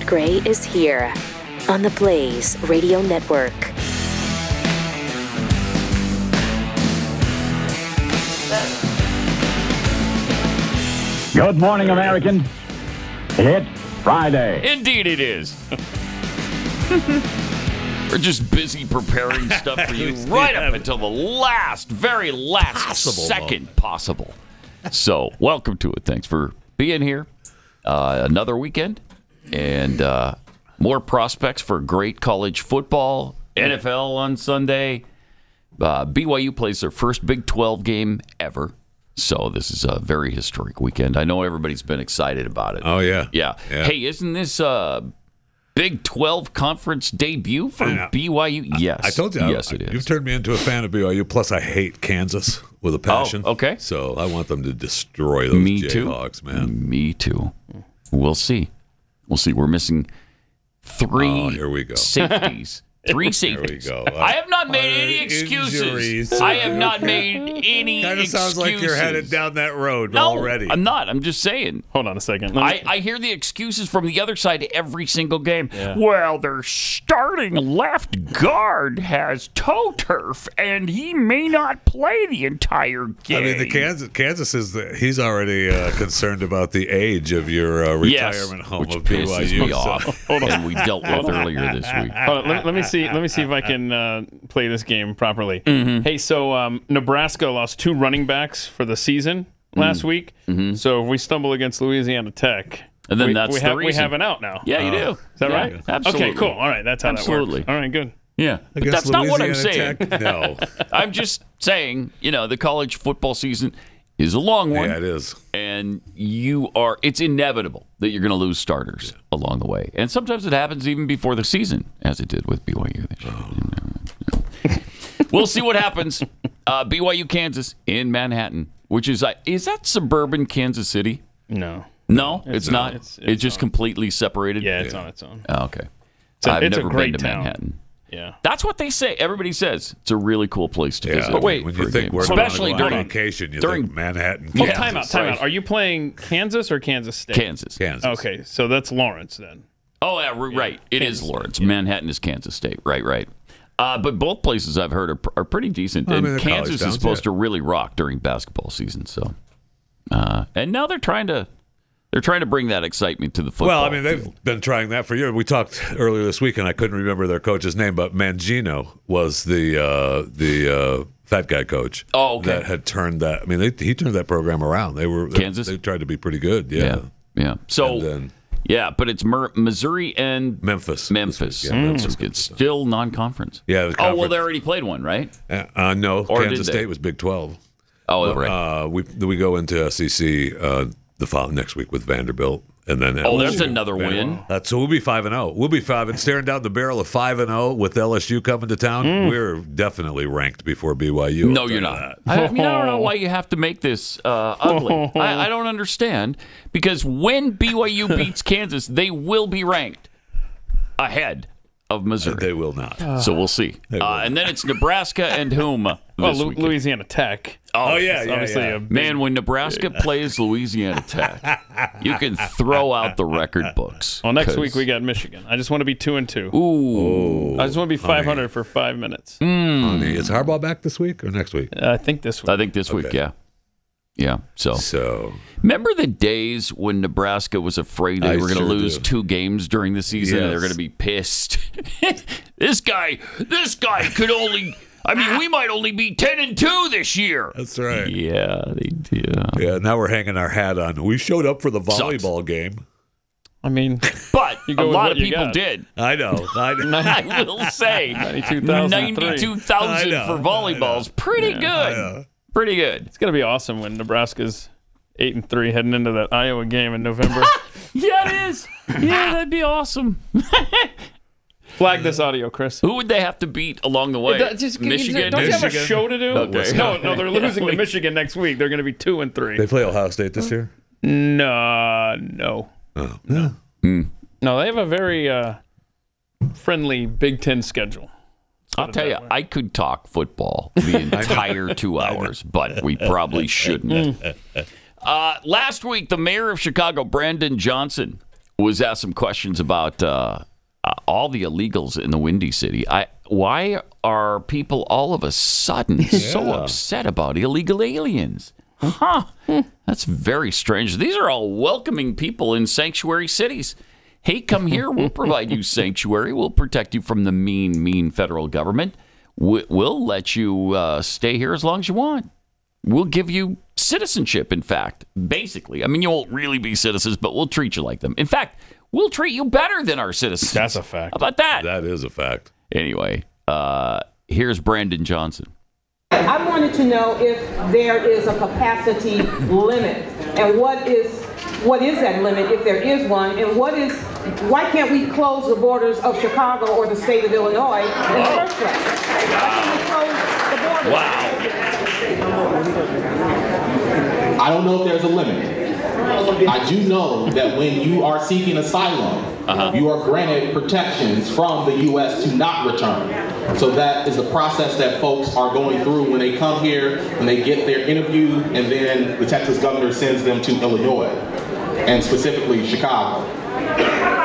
Pat Gray is here on the Blaze Radio Network. Good morning, Americans. It's Friday. Indeed it is. We're just busy preparing stuff for you right up until the very last second possible. So, welcome to it. Thanks for being here. Another weekend and more prospects for great college football. NFL on Sunday. BYU plays their first Big 12 game ever. So this is a very historic weekend. I know everybody's been excited about it. Oh, yeah. Yeah. Hey, isn't this Big 12 conference debut for BYU? Yes. I told you. Yes, it is. You've turned me into a fan of BYU. Plus, I hate Kansas with a passion. Oh, okay. So I want them to destroy those Jayhawks, man. Me too. We'll see. We're missing three safeties. 3 safeties. Here we go. I have not made any excuses. Injuries. I have not made any Kind of excuses. sounds like you're headed down that road No, already. I'm not. I'm just saying. Hold on a second. I hear the excuses from the other side every single game. Yeah. Well, their starting left guard has toe turf, and he may not play the entire game. I mean, the Kansas is he's already concerned about the age of your retirement home which of pisses BYU. Me off. And we dealt with earlier this week. Let me see if I can play this game properly. Mm-hmm. Hey, so Nebraska lost 2 running backs for the season last week. Mm-hmm. So if we stumble against Louisiana Tech, and then that's the reason. We have an out now. Yeah, you do. Is that right? Absolutely. Okay, cool. All right, that's how that works. All right, good. Yeah, but that's not what I'm saying. Tech? No. I'm just saying, the college football season is a long one. Yeah, it is. And it's inevitable that you're going to lose starters along the way. And sometimes it happens even before the season, as it did with BYU this year. We'll see what happens. BYU, Kansas in Manhattan, which is that suburban Kansas City? No. No, it's not. It's just completely separated? Yeah, it's on its own. Oh, okay. I've never been to town. Manhattan. Yeah, that's what they say. Everybody says it's a really cool place to visit. But wait, when you think we're especially during vacation, you think Manhattan. Well, time out. Are you playing Kansas or Kansas State? Kansas. Okay, so that's Lawrence then. Oh, yeah, right. It is Lawrence. Yeah. Manhattan is Kansas State. Right. But both places I've heard are pretty decent. And Kansas is supposed to really rock during basketball season. So, and now they're trying to bring that excitement to the football. Well, I mean, they've been trying that for years. We talked earlier this week, and I couldn't remember their coach's name, but Mangino was the fat guy coach. Oh, okay. That had turned that. I mean, he turned that program around. Kansas. They tried to be pretty good. Yeah. So, but it's Missouri and Memphis. Memphis. Yeah, Memphis. It's still non-conference. Yeah. Oh, well, they already played one, right? No, or Kansas State was Big 12. Oh, right. We go into SEC. Next week with Vanderbilt, and then there's another win. So we'll be 5-0. We'll be 5 and staring down the barrel of 5-0 with LSU coming to town. We're definitely ranked before BYU. No, you're not. I don't know why you have to make this ugly. I don't understand, because when BYU beats Kansas, they will be ranked ahead of Missouri. They will not. So we'll see. And then it's Nebraska and whom? Louisiana Tech. Oh yeah, obviously. Man, when Nebraska plays Louisiana Tech, you can throw out the record books. Well, next week we got Michigan. I just want to be 2-2. Ooh. I just want to be 500 for 5 minutes. Honey, is Harbaugh back this week or next week? I think this week. Week, yeah. Yeah. So remember the days when Nebraska was afraid they were going to lose 2 games during the season and they were going to be pissed? This guy could only. I mean, we might only be 10-2 this year. That's right. Yeah, they do. Yeah, now we're hanging our hat on. We showed up for the volleyball game. I mean, but a lot of people did. I know. I will say 92,000 for volleyball's pretty good. Pretty good. It's going to be awesome when Nebraska's 8-3 heading into that Iowa game in November. Yeah, it is. Yeah, that'd be awesome. Flag this audio, Chris. Who would they have to beat along the way? Michigan? Don't you have a show to do? Okay. No, they're losing to Michigan next week. They're going to be 2-3. They play Ohio State this year? No. Oh, no. No, they have a very friendly Big Ten schedule. I'll tell you, I could talk football the entire 2 hours, but we probably shouldn't. Last week, the mayor of Chicago, Brandon Johnson, was asked some questions about all the illegals in the Windy City. Why are people all of a sudden so upset about illegal aliens? Huh. That's very strange. These are all welcoming people in sanctuary cities. Hey, come here. We'll provide you sanctuary. We'll protect you from the mean federal government. We'll let you stay here as long as you want. We'll give you citizenship, in fact, basically. I mean, you won't really be citizens, but we'll treat you like them. In fact, we'll treat you better than our citizens. That's a fact. How about that? That is a fact. Anyway, here's Brandon Johnson. I wanted to know if there is a capacity limit, and what is that limit, if there is one, and why can't we close the borders of Chicago or the state of Illinois in the first place? Why can't we close the borders? Wow. I don't know if there's a limit. I do know that when you are seeking asylum, you are granted protections from the U.S. to not return. So that is the process that folks are going through when they come here, when they get their interview, and then the Texas governor sends them to Illinois, and specifically Chicago.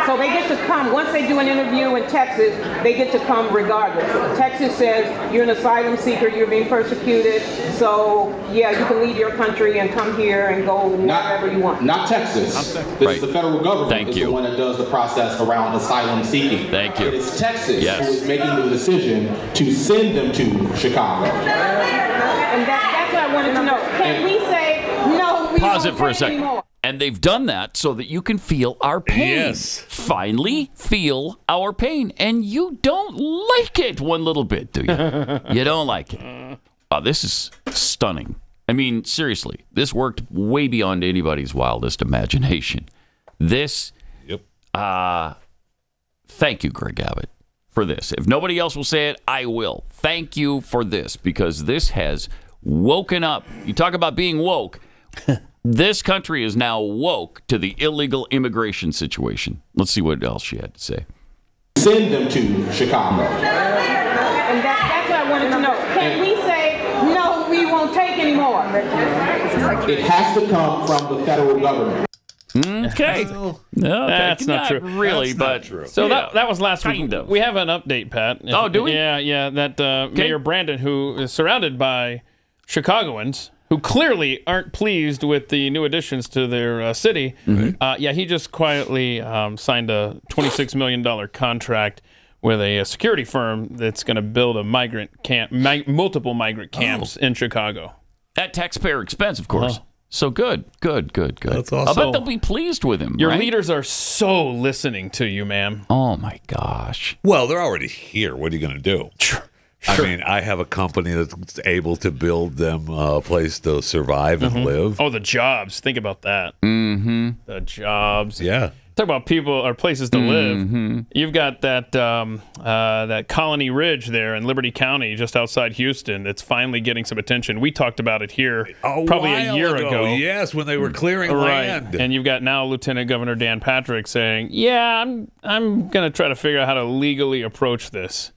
So they get to come, once they do an interview in Texas, they get to come regardless. Texas says, you're an asylum seeker, you're being persecuted, so yeah, you can leave your country and come here and go wherever you want. Not Texas. This is the federal government the one that does the process around asylum seeking. Thank you. It is Texas who is making the decision to send them to Chicago. And that's what I wanted to know. Can we say, no, we Pause won't it for a take second. anymore? And they've done that so that you can feel our pain. Yes. Finally feel our pain. And you don't like it one little bit, do you? You don't like it. This is stunning. I mean, seriously, this worked way beyond anybody's wildest imagination. This, thank you, Greg Abbott, for this. If nobody else will say it, I will. Thank you for this, because this has woken up. You talk about being woke. This country is now woke to the illegal immigration situation. Let's see what else she had to say. Send them to Chicago. And that's what I wanted to know. Can we say, no, we won't take anymore? It has to come from the federal government. Okay. No, that's not true. Really, but true. So that was last week. Kind of. We have an update, Pat. Oh, do we? Yeah. That Mayor Brandon, who is surrounded by Chicagoans who clearly aren't pleased with the new additions to their city, he just quietly signed a $26 million contract with a security firm that's going to build a migrant camp, multiple migrant camps in Chicago. At taxpayer expense, of course. So good. That's awesome. I bet they'll be pleased with him. Your right? leaders are so listening to you, ma'am. Oh, my gosh. Well, they're already here. What are you going to do? Sure. I mean, I have a company that's able to build them a place to survive and live. Oh, the jobs. Think about that. Mm-hmm. The jobs. Yeah. Talk about people or places to live. You've got that that Colony Ridge there in Liberty County, just outside Houston. It's finally getting some attention. We talked about it here probably a year ago. Yes, when they were clearing land. And you've got now Lieutenant Governor Dan Patrick saying, "Yeah, I'm going to try to figure out how to legally approach this."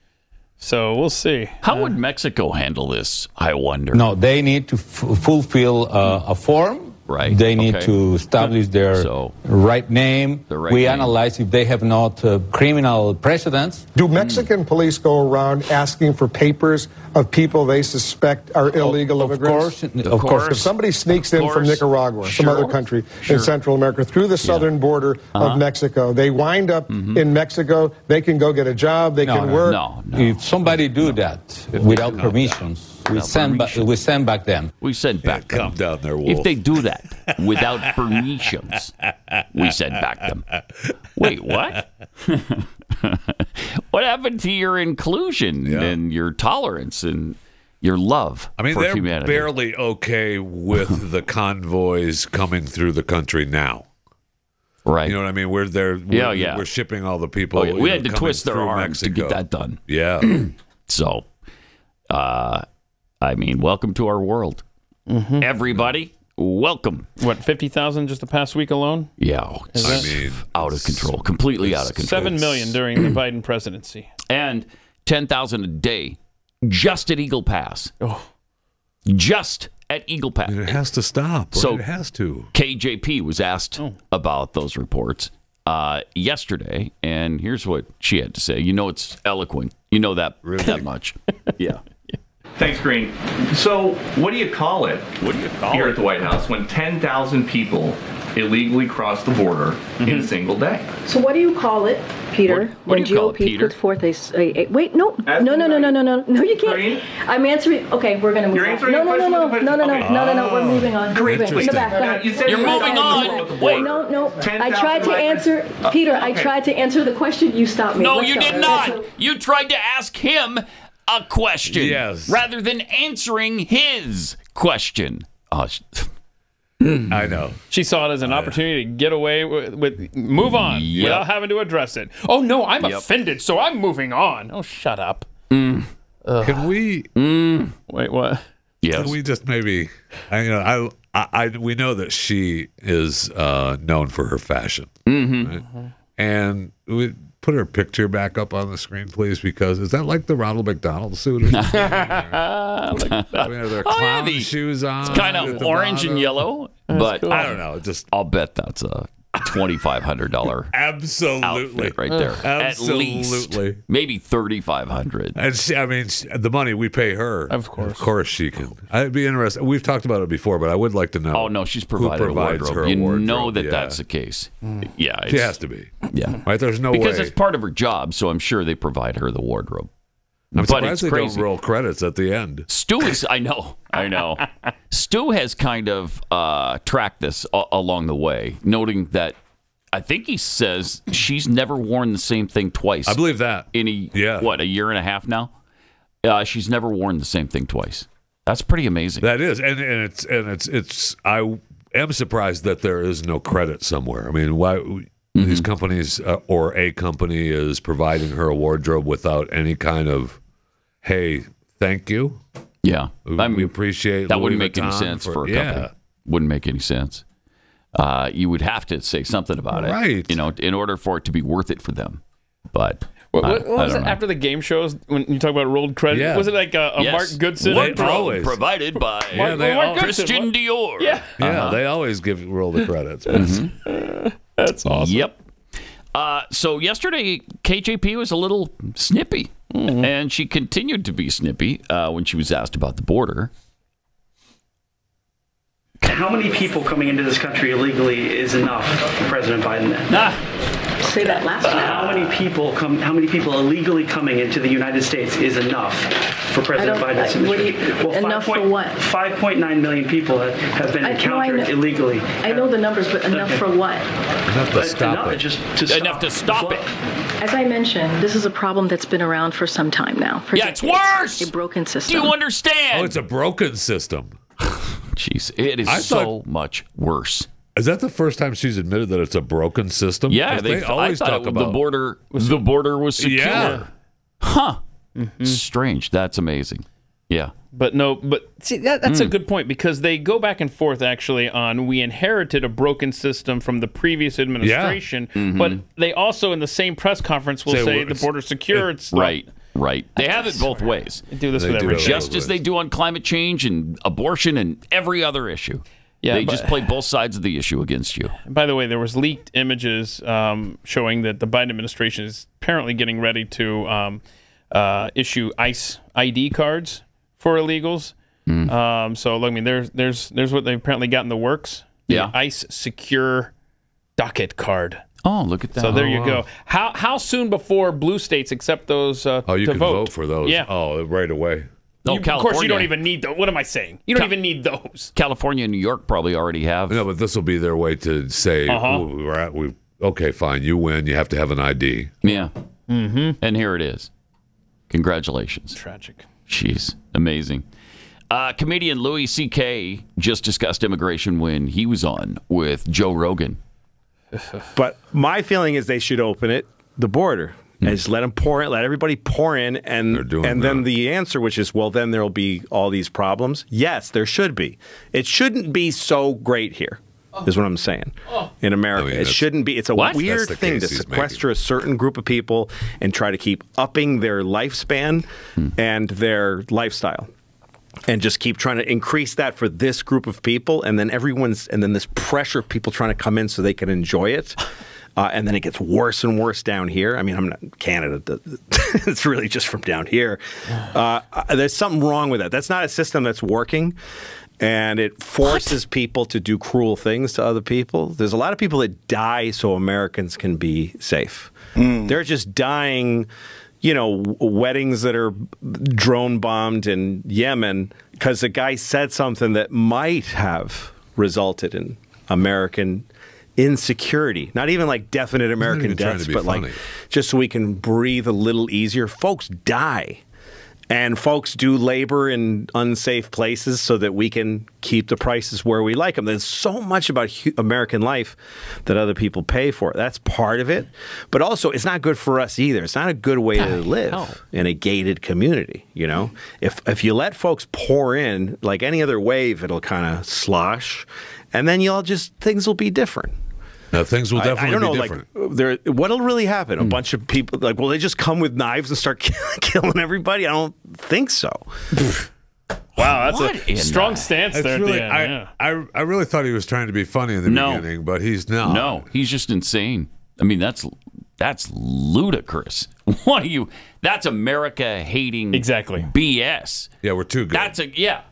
So we'll see. How would Mexico handle this, I wonder? No, they need to fulfill a form. Right. They need to establish their right name. We analyze if they have not criminal precedents. Do Mexican police go around asking for papers of people they suspect are illegal immigrants? Of course. If somebody sneaks in from Nicaragua, some other country in Central America, through the southern border of Mexico, they wind up in Mexico, they can go get a job, they can work. No. If somebody do that without permissions, we send back them. We send back them. Calm down there, Wolf. If they do that without permissions, we send back them. Wait, what? What happened to your inclusion and your tolerance and your love for humanity? They're barely okay with the convoys coming through the country now. Right. You know what I mean? We're shipping all the people. We had to twist their arms to get that done. Yeah. So, I mean, welcome to our world. Everybody, welcome. What, 50,000 just the past week alone? Yeah. Out of control. Completely out of control. 7 million during the Biden presidency. And 10,000 a day just at Eagle Pass. Oh. Just at Eagle Pass. It has to stop. So it has to. KJP was asked about those reports. yesterday, and here's what she had to say. You know, it's eloquent. You know that that much. Yeah. Thanks, Green. So, what do you call it? What do you call here it at the White House when 10,000 people illegally cross the border in a single day? So, what do you call it, Peter? What do you call it, GOP Peter? puts forth a wait, no, you can't. Green? I'm answering. Okay, we're gonna move You're on. answering No, the question with the no, question? we're moving on. Green. We're moving. In the back. Go ahead. You said You're moving on. Wait. No. 10,000 I tried to answer, Peter. I tried to answer the question. You stopped me. No, Let's you go. did not. You tried to ask him a question rather than answering his question. Oh, I know. She saw it as an opportunity to get away with move on without having to address it. Oh, no, I'm offended, so I'm moving on. Oh, shut up. Can we? Wait, what? Yes. Can we just maybe? We know that she is known for her fashion, right? And we put her picture back up on the screen, please, because is that like the Ronald McDonald suit? Or something? Are there clown shoes on? It's kind of orange and yellow, but cool. I don't know. I'll bet that's a $2,500 absolutely outfit right there. Absolutely. At least maybe $3,500. And the money we pay her, of course she can. I'd be interested. We've talked about it before, but I would like to know. Oh no, she's provided a wardrobe. You know that's the case. Yeah, she has to be. Yeah, right. There's no because way. it's part of her job, so I'm sure they provide her the wardrobe. I'm but surprised they don't roll credits at the end. Stu is, I know. Stu has kind of tracked this along the way, noting that I think he says she's never worn the same thing twice. I believe that. In a year and a half now? She's never worn the same thing twice. That's pretty amazing. That is, and it's. I am surprised that there is no credit somewhere. I mean, why? These companies or a company is providing her a wardrobe without any kind of, hey, thank you. Yeah, we appreciate that. Louis Wouldn't make Vuitton any sense for a company. Wouldn't make any sense. You would have to say something about it, right? In order for it to be worth it for them. But what was it after the game shows when you talk about rolled credit? Yeah. Was it like a Mark Goodson? Wardrobe provided by Christian Dior. Yeah, they always roll the credits. That's awesome. Yep. So yesterday, KJP was a little snippy, and she continued to be snippy when she was asked about the border. How many people coming into this country illegally is enough for President Biden then? Say that last one. How many people illegally coming into the United States is enough for President Biden's administration? Enough for what? 5.9 million people have been encountered illegally. I know the numbers, but enough for what? Enough to stop it. Enough to stop it. As I mentioned, this is a problem that's been around for some time now. For it's worse. A broken system. Do you understand? Oh, it's a broken system. Jeez, it is so much worse. Is that the first time she's admitted that it's a broken system? Yeah, they always talk about the border. The border was secure. Yeah. Huh. Strange. That's amazing. Yeah. But see, that's a good point, because they go back and forth actually on we inherited a broken system from the previous administration, but they also in the same press conference will say the border's secure. It's right. Right. They have it both ways. They do this with everything. Just as they do on climate change and abortion and every other issue. Yeah, they just play both sides of the issue against you. By the way, there was leaked images showing that the Biden administration is apparently getting ready to issue ICE ID cards for illegals. So, I mean, there's what they apparently got in the works. The ICE secure docket card. Oh, look at that. So there you go. How soon before blue states accept those you can vote for those. Yeah. Oh, right away. Of course, you don't even need those. What am I saying? You don't even need those. California and New York probably already have. No, but this will be their way to say, okay, fine, you win. You have to have an ID. Yeah. And here it is. Congratulations. Tragic. Jeez. Amazing. Comedian Louis C.K. just discussed immigration when he was on with Joe Rogan. But my feeling is they should open the border, and just let everybody pour in, and then the answer, which is, well, then there'll be all these problems. Yes, there should be. It shouldn't be so great here, is what I'm saying. In America, it shouldn't be. It's a weird thing to sequester a certain group of people and try to keep upping their lifespan and their lifestyle. And just keep trying to increase that for this group of people, and then this pressure of people trying to come in so they can enjoy it. and then it gets worse and worse down here. I mean, I'm not Canada. It's really just from down here. There's something wrong with that. That's not a system that's working. And it forces people to do cruel things to other people. There's a lot of people that die so Americans can be safe. They're just dying, weddings that are drone bombed in Yemen because a guy said something that might have resulted in American insecurity. Not even like definite American deaths, but like just so we can breathe a little easier. Folks die. And folks do labor in unsafe places so that we can keep the prices where we like them. There's so much about American life that other people pay for. That's part of it. But also, it's not good for us either. It's not a good way to live in a gated community, If you let folks pour in, like any other wave, it'll kind of slosh. And then things will be different. Now, things will definitely be different. What'll really happen? A bunch of people, will they just come with knives and start killing everybody? I don't think so. Wow, that's a strong stance there. Really, I really thought he was trying to be funny in the beginning, but he's not. No, he's just insane. I mean, that's ludicrous. What are you? That's America hating BS. Yeah, we're too good.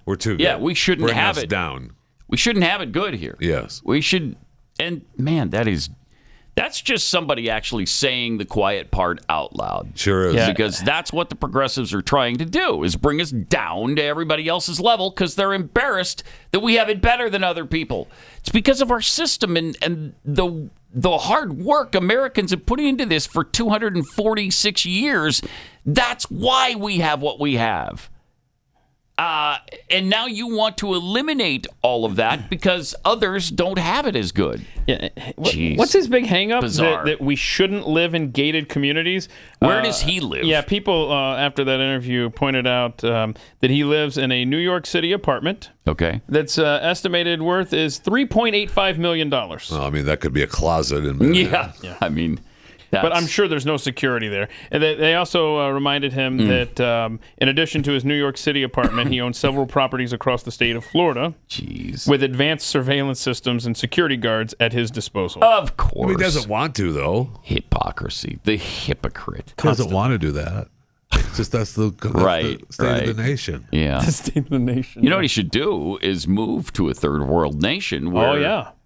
We're too good. Yeah, we shouldn't have it down. We shouldn't have it good here. Yes, we should. And man, that's just somebody actually saying the quiet part out loud. Sure is. Yeah. Because that's what the progressives are trying to do, is bring us down to everybody else's level because they're embarrassed that we have it better than other people. It's because of our system and the hard work Americans have put into this for 246 years. That's why we have what we have. And now you want to eliminate all of that because others don't have it as good. Yeah. What's his big hang-up? That we shouldn't live in gated communities? Where does he live? Yeah, people after that interview pointed out that he lives in a New York City apartment. Okay. That's estimated worth is $3.85 million. Well, I mean, that could be a closet in Manhattan. Yeah. I mean... But I'm sure there's no security there. And they also reminded him that in addition to his New York City apartment, he owns several properties across the state of Florida. Jeez. With advanced surveillance systems and security guards at his disposal. Of course. He doesn't want to, though. Hypocrisy. The hypocrite. He doesn't want to do that. It's just that's the state of the nation. Yeah. The state of the nation. You know what he should do is move to a third world nation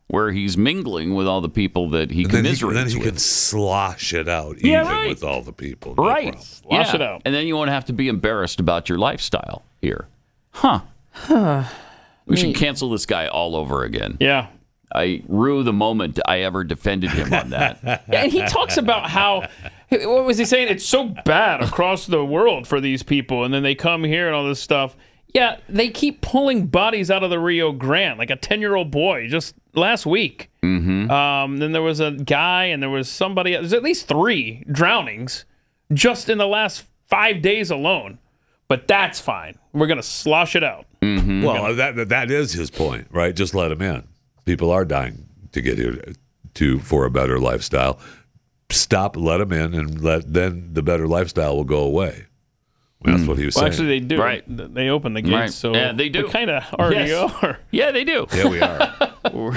where he's mingling with all the people that he commiserates with. Then he can slosh it out with all the people. Right. Slosh it out. And then you won't have to be embarrassed about your lifestyle here. We should cancel this guy all over again. Yeah. I rue the moment I ever defended him on that. And he talks about how, what was he saying? It's so bad across the world for these people. And then they come here and all this stuff. Yeah, they keep pulling bodies out of the Rio Grande, like a 10-year-old boy just last week. Mm-hmm. Then there was a guy and there was somebody. There's at least 3 drownings just in the last 5 days alone. But that's fine. We're going to slosh it out. Mm-hmm. Well, that is his point, right? Just let him in. People are dying to get here for a better lifestyle. Stop, let them in, and then the better lifestyle will go away. That's what he was saying. Actually, they do. Right. They open the gates, so yeah, they do. We kind of already are. Yeah, they do. Yeah, we are.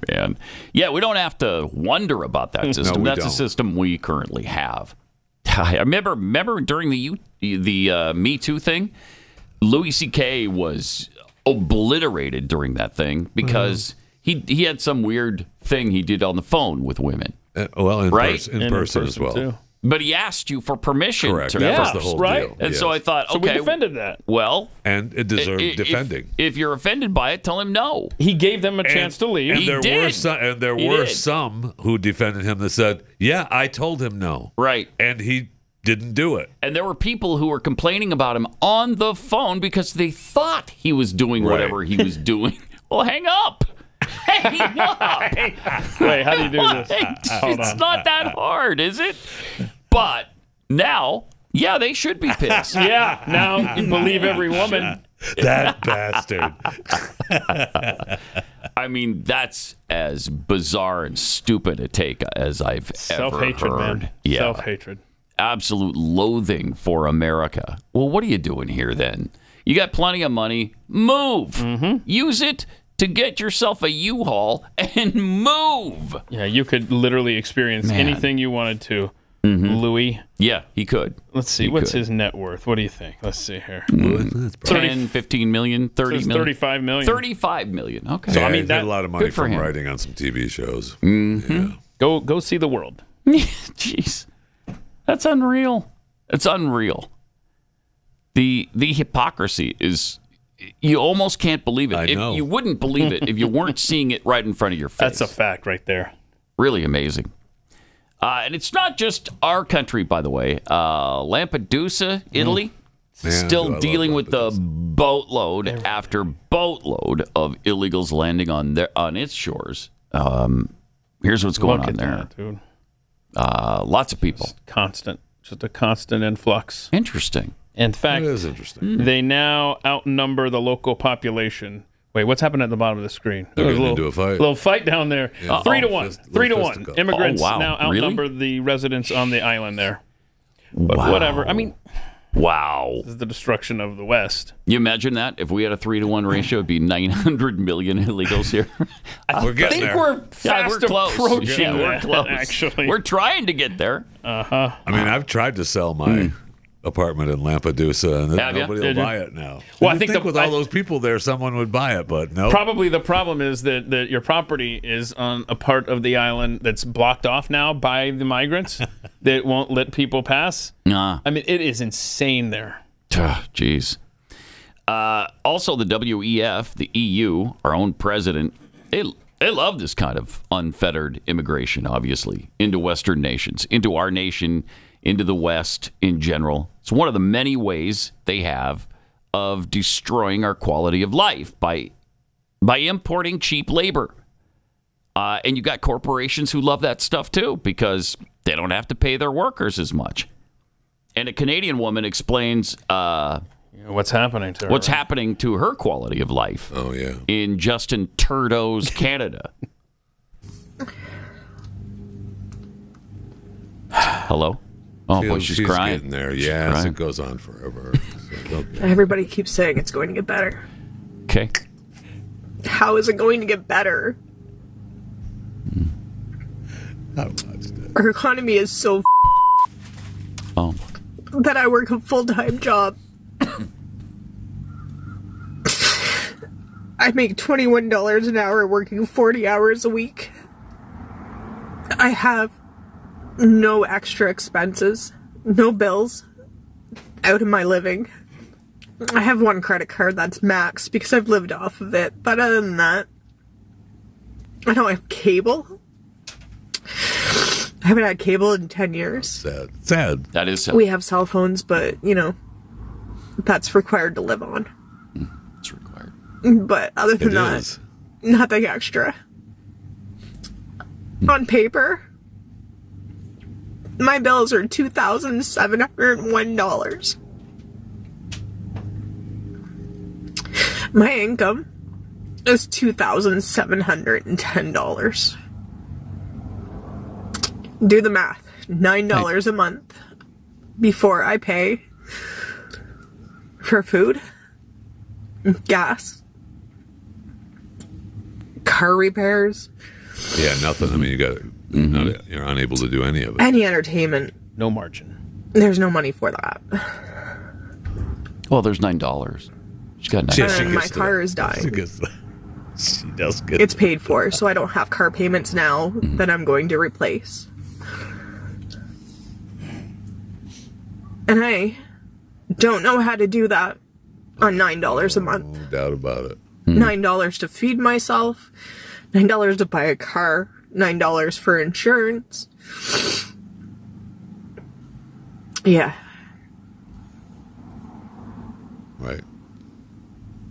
Man. Yeah, we don't have to wonder about that system. No, That's a system we currently have. I remember during the Me Too thing, Louis C.K. was obliterated during that thing because he had some weird thing he did on the phone with women. In person as well. Too. But he asked you for permission. Correct. That was the whole deal. And so I thought, so we defended that. Well, and it deserved defending. If you're offended by it, tell him no. He gave them a chance to leave. And there were some who defended him that said, "Yeah, I told him no." Right. And he didn't do it. And there were people who were complaining about him on the phone because they thought he was doing whatever he was doing. Well, hang up. Hang up. Wait, how do you do this? It's not that hard, is it? But now, yeah, they should be pissed. Yeah, now you believe every woman. That bastard. I mean, that's as bizarre and stupid a take as I've ever heard. Man. Yeah. Self-hatred. Absolute loathing for America. Well, what are you doing here then? You got plenty of money. Move. Mm-hmm. Use it to get yourself a U-Haul and move. Yeah, you could literally experience anything you wanted to. Louis. Yeah, he could. Let's see. What's his net worth? What do you think? Let's see here. 10, 15 million, 30 million. 35 million. 35 million. Okay. So, I mean, that, a lot of money from writing on some TV shows. Yeah. Go see the world. Jeez. That's unreal. It's unreal. The hypocrisy is, you almost can't believe it. You wouldn't believe it if you weren't seeing it right in front of your face. That's a fact right there. Really amazing. And it's not just our country, by the way. Lampedusa, Italy, still dealing with the boatload after boatload of illegals landing on its shores. Here's what's going on there. That, dude. Lots of people. Just a constant influx. Interesting. In fact, it is interesting. They now outnumber the local population. Wait, what's happening at the bottom of the screen? They're getting into a fight. Little fight down there. Yeah. 3-1. 3-1. Immigrants wow. now outnumber the residents on the island there. But whatever. I mean, wow. This is the destruction of the West. You imagine that? If we had a 3-to-1 ratio, it'd be 900 million illegals here. I think we're fast approaching we're close. Actually. We're trying to get there. Uh-huh. I mean, I've tried to sell my apartment in Lampedusa, and nobody will buy it now. Well, I think with all those people there, someone would buy it, but no. Probably the problem is that your property is on a part of the island that's blocked off now by the migrants that won't let people pass. I mean, it is insane there. Jeez. Also, the WEF, the EU, our own president, they love this kind of unfettered immigration, obviously, into Western nations, into our nation, into the West in general. It's one of the many ways they have of destroying our quality of life by importing cheap labor. And you got corporations who love that stuff too because they don't have to pay their workers as much. And a Canadian woman explains what's happening to her. What's happening to her quality of life. Oh, yeah. In Justin Trudeau's Canada. Hello? Oh, boy, she's crying. Getting there. Yes, it goes on forever. Everybody keeps saying it's going to get better. Okay. How is it going to get better? Our economy is so that I work a full-time job. I make $21 an hour working 40 hours a week. I have no extra expenses, no bills out of my living. I have one credit card that's maxed because I've lived off of it, but other than that, I don't have cable. I haven't had cable in 10 years. Sad. That is sad. We have cell phones, but, you know, that's required to live on. It's required. But other than that, nothing extra. On paper, my bills are $2,701. My income is $2,710. Do the math. $9 a month before I pay for food, gas, car repairs. Yeah, nothing. I mean, you're unable to do any of it. Any entertainment. No margin. There's no money for that. Well, there's $9. She got $9. And my car is dying. She does get it's paid for, so I don't have car payments now that I'm going to replace. And I don't know how to do that on $9 a month. No doubt about it. $9 to feed myself, $9 to buy a car, $9 for insurance. Yeah. Right.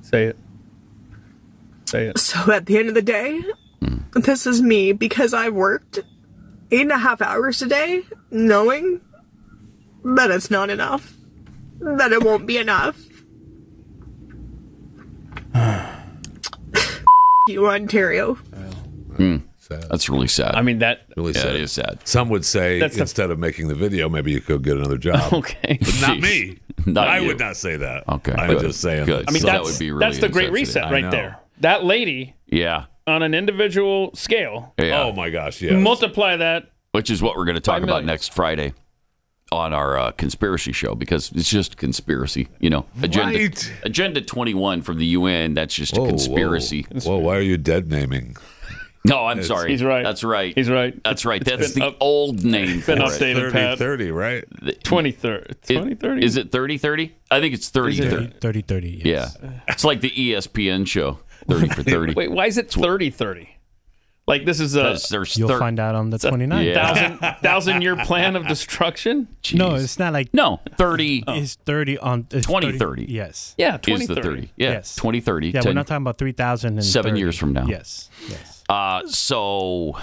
Say it. Say it. So at the end of the day, this is me because I worked 8.5 hours a day knowing that it's not enough. That it won't be enough. You, Ontario. Sad. That's really sad. I mean, that really sad. It is sad. Some would say instead of making the video, maybe you could get another job. Okay. But not me. Not I you. would not say that. Okay. I'm just saying. Good. I mean, that would be really that's the Great insensitive. Reset right there. that lady, yeah, on an individual scale. Yeah. Oh my gosh, yes. Multiply that, which is what we're going to talk about next Friday on our conspiracy show, because it's just a conspiracy. Agenda 21 from the UN. That's just a conspiracy. Whoa, why are you dead naming? No, I'm sorry. He's right. That's right. He's right. That's right. That's the old name for been it. updated, 3030, right? 2030. Is it 3030? I think it's 3030. 3030, yes. Yeah. It's like the ESPN show, 30 for 30. Wait, why is it 3030? Like this is You'll find out on the 29th. Yeah. 1,000-year plan of destruction? Jeez. No, it's not like 30. It's 30 on 2030. Yes. Yeah, Is 2030. the 30. Yeah, Yes. 2030. Yeah, we're not talking about 3,000 and 7 years from now. Yes. So,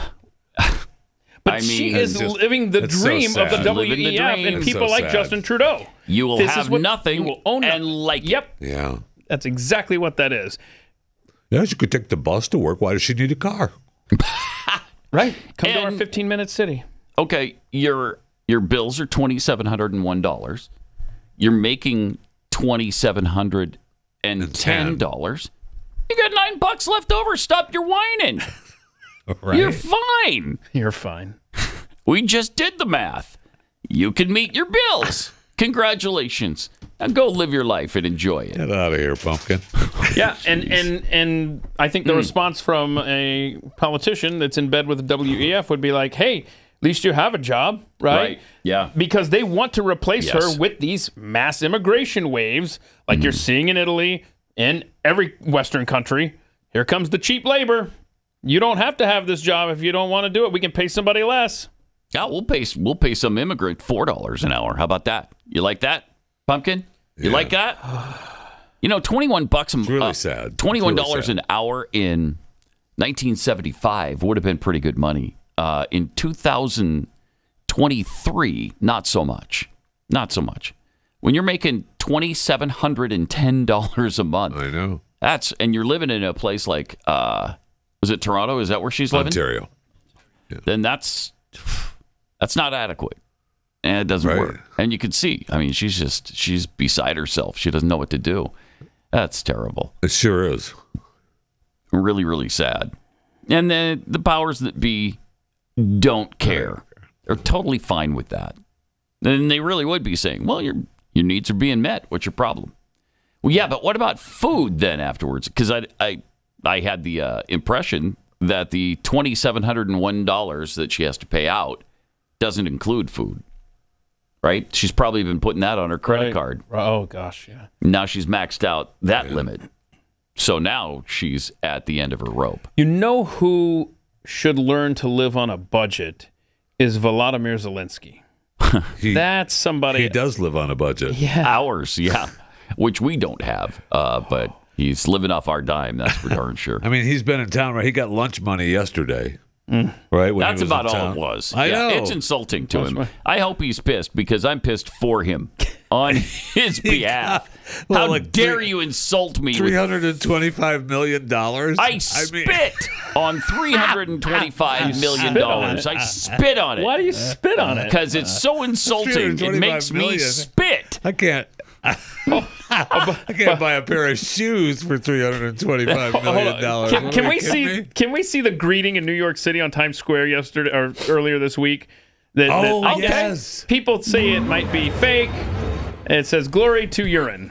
but she is living the dream of the WEF and people like Justin Trudeau. You will have nothing you will own and like Yep. Yeah. That's exactly what that is. Yeah, she could take the bus to work. Why does she need a car? Right. Come to our 15-minute city. Okay, your bills are $2,701. You're making $2,710. You got $9 left over. Stop your whining. Right. You're fine. You're fine. We just did the math. You can meet your bills. Congratulations. Now go live your life and enjoy it. Get out of here, pumpkin. Yeah, and I think the response from a politician that's in bed with the WEF would be like, hey, at least you have a job, right? Yeah. Because they want to replace her with these mass immigration waves like you're seeing in Italy and every Western country. Here comes the cheap labor. You don't have to have this job if you don't want to do it. We can pay somebody less. Yeah, we'll pay some immigrant $4 an hour. How about that? You like that, pumpkin? You like that? $21 It's really sad. $21 an hour in 1975 would have been pretty good money. In 2023, not so much. Not so much. When you're making $2,710 a month, I know. And you're living in a place like, was it Toronto? Is that where she's living? Ontario. Yeah. Then that's not adequate. And it doesn't work. And you can see, I mean, she's beside herself. She doesn't know what to do. That's terrible. It sure is. Really, really sad. And then the powers that be don't care. They're totally fine with that. And they really would be saying, well, your needs are being met. What's your problem? Well, yeah, but what about food then afterwards? Because I had the impression that the $2,701 that she has to pay out doesn't include food. Right? She's probably been putting that on her credit card. Oh, gosh, yeah. Now she's maxed out that limit. So now she's at the end of her rope. You know who should learn to live on a budget is Volodymyr Zelenskyy. That's somebody. He does live on a budget. Yeah. Ours, yeah. Which we don't have. But he's living off our dime, that's for darn sure. I mean, he's been in town, right? He got lunch money yesterday. Right? That's about all it was. I know. It's insulting to him. I hope he's pissed because I'm pissed for him on his behalf. How dare you insult me? $325 million? I spit on $325 million. I spit on it. Why do you spit on it? Because it's so insulting. It makes me spit. I can't. I can't buy a pair of shoes for $325 million. Can we see the greeting in New York City on Times Square yesterday or earlier this week? Yes. People say it might be fake. It says "Glory to urine."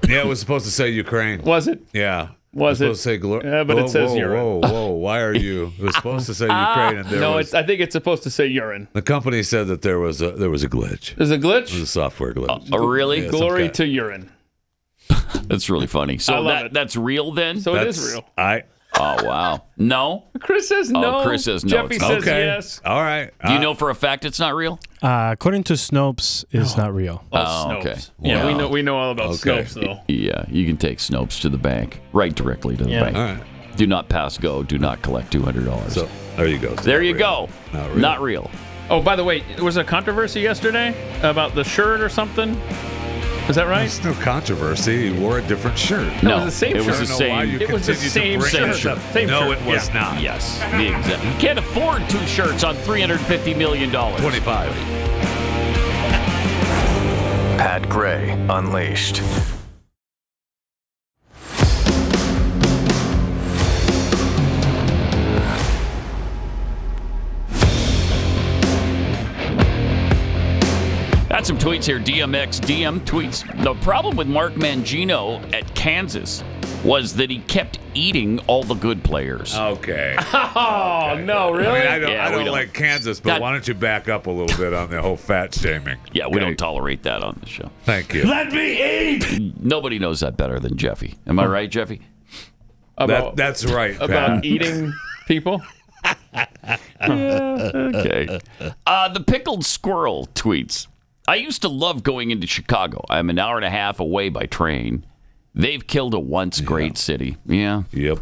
Yeah, it was supposed to say Ukraine. Was it? Yeah. Was it? Supposed to say glory? But it says urine. Whoa! Why are you? It was supposed to say Ukraine, and I think it's supposed to say urine. The company said that there was a glitch. There's a glitch. It was a software glitch. Really? Yeah, Glory to urine. That's really funny. So that's real then? So it is real. Oh, wow. No? Chris says no. Oh, Chris says no. Jeffy says yes. All right. Do you know for a fact it's not real? According to Snopes, it's not real. Snopes. Okay. Yeah, we know all about Snopes, though. Yeah, you can take Snopes to the bank. Right directly to the bank. All right. Do not pass go. Do not collect $200. So there you go. There you go. Not real. Oh, by the way, there was a controversy yesterday about the shirt or something. Is that right? There's no controversy. He wore a different shirt. No, it was the same shirt. It was the same. It was the same shirt. No, it was not. Yes. You can't afford two shirts on $350 million. 25. Pat Gray Unleashed. some tweets here. DMX DM tweets. The problem with Mark Mangino at Kansas was that he kept eating all the good players. Okay. Oh, no, really? I mean, I don't like Kansas, but why don't you back up a little bit on the whole fat shaming? Yeah, we don't tolerate that on the show. Thank you. Let me eat! Nobody knows that better than Jeffy. Am I right, Jeffy? That's right, Pat. About eating people? Okay. The Pickled Squirrel tweets. I used to love going into Chicago. I'm an hour and a half away by train. They've killed a once great city. Yeah. Yep.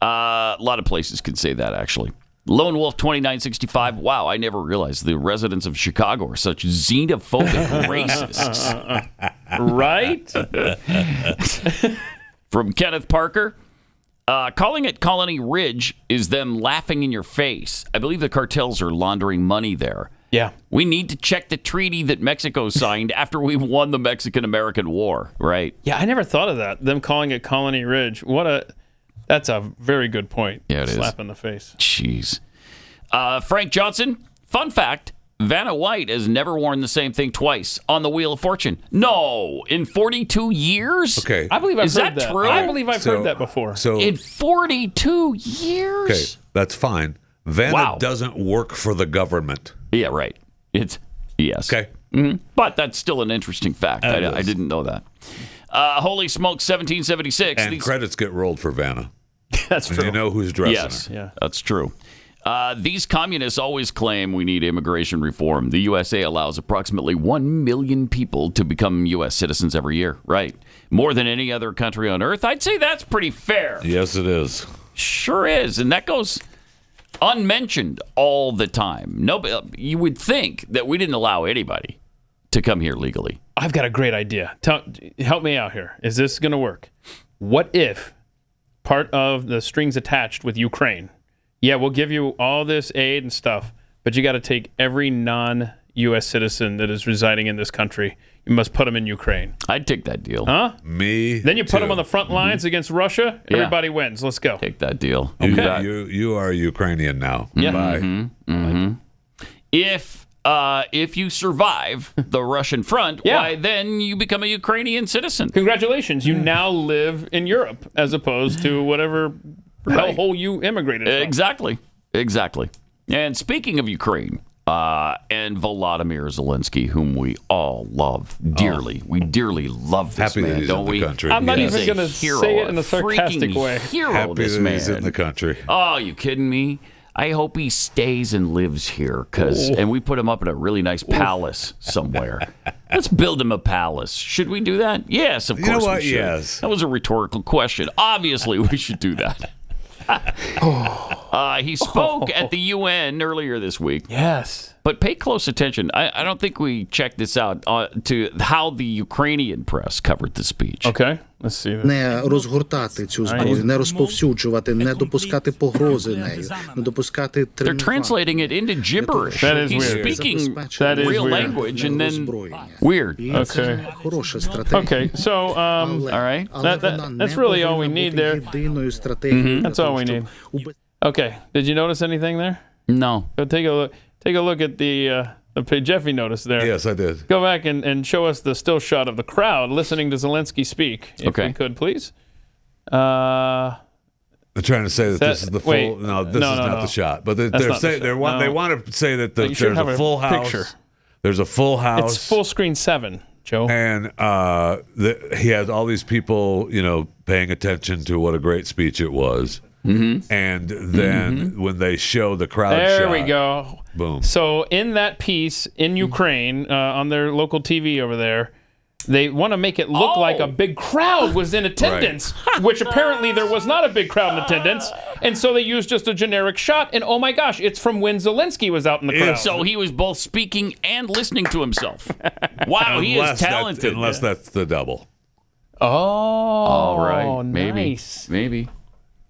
A lot of places could say that, actually. Lone Wolf 2965. Wow, I never realized the residents of Chicago are such xenophobic racists. Right? From Kenneth Parker. Calling it Colony Ridge is them laughing in your face. I believe the cartels are laundering money there. Yeah. We need to check the treaty that Mexico signed after we won the Mexican-American War, right? Yeah, I never thought of that. Them calling it Colony Ridge. That's a very good point. Yeah, it is. Slap in the face. Jeez. Frank Johnson, fun fact, Vanna White has never worn the same thing twice on the Wheel of Fortune. No, in 42 years? Okay. I believe I've heard that true? I believe I've heard that before. So in 42 years? Okay, that's fine. Vanna doesn't work for the government. Yeah, right. Yes. Okay. Mm-hmm. But that's still an interesting fact. I didn't know that. Holy Smoke 1776. And credits get rolled for Vanna. That's true. You know who's dressing Yes, her. That's true. These communists always claim we need immigration reform. The USA allows approximately 1 million people to become U.S. citizens every year. Right. More than any other country on earth. I'd say that's pretty fair. Yes, it is. Sure is. And that goes unmentioned all the time. You would think that we didn't allow anybody to come here legally. I've got a great idea. Help me out here. Is this going to work? What if part of the strings attached with Ukraine, we'll give you all this aid and stuff, but you got to take every non-U.S. citizen that is residing in this country. You must put them in Ukraine. I'd take that deal. Huh? Me Then you put too. them on the front lines against Russia. Yeah. Everybody wins. Let's go. Take that deal. Okay. You are Ukrainian now. Yeah. Bye. If you survive the Russian front, why then you become a Ukrainian citizen. Congratulations. You now live in Europe as opposed to whatever hellhole you immigrated from. Exactly. And speaking of Ukraine, and Volodymyr Zelenskyy, whom we all love dearly. We dearly love this Happy that man, he's don't in we? the country. I'm not He's even a going to hero, say it in a sarcastic freaking way. Hero, Happy this that man. he's in the country. Oh, you kidding me? I hope he stays and lives here, and we put him up in a really nice palace somewhere. Let's build him a palace. Should we do that? Yes, of course. You know what? We should. Yes. That was a rhetorical question. Obviously, we should do that. He spoke at the UN earlier this week. Yes. But pay close attention. I don't think we checked this out to how the Ukrainian press covered the speech. Okay, let's see this. Не розгортати цю зброю, не розповсюджувати, не допускати погрози нею, не допускати They're translating it into gibberish. That is He's weird. speaking That is real weird. language and then weird. Okay. Хороша стратегія. Okay, so all right. That's really all we need there. That's all we need. Okay, did you notice anything there? No. Go take a look. Take a look at the Jeffy noticed there. Yes, I did. Go back and show us the still shot of the crowd listening to Zelenskyy speak, if you could, please. They're trying to say that this is the full. Wait, no, this is not the shot. But they're saying they want to say that there's a full house. Picture. There's a full house. It's full screen 7, Joe. And he has all these people, paying attention to what a great speech it was. Mm-hmm. And then when they show the crowd there shot, we go. Boom. So in that piece in Ukraine, on their local TV over there, they want to make it look like a big crowd was in attendance, which apparently there was not a big crowd in attendance. And so they used just a generic shot. And oh my gosh, it's from when Zelenskyy was out in the crowd. So he was both speaking and listening to himself. Wow, he is talented. Unless that's the double. Oh, all right. Maybe. Nice. Maybe.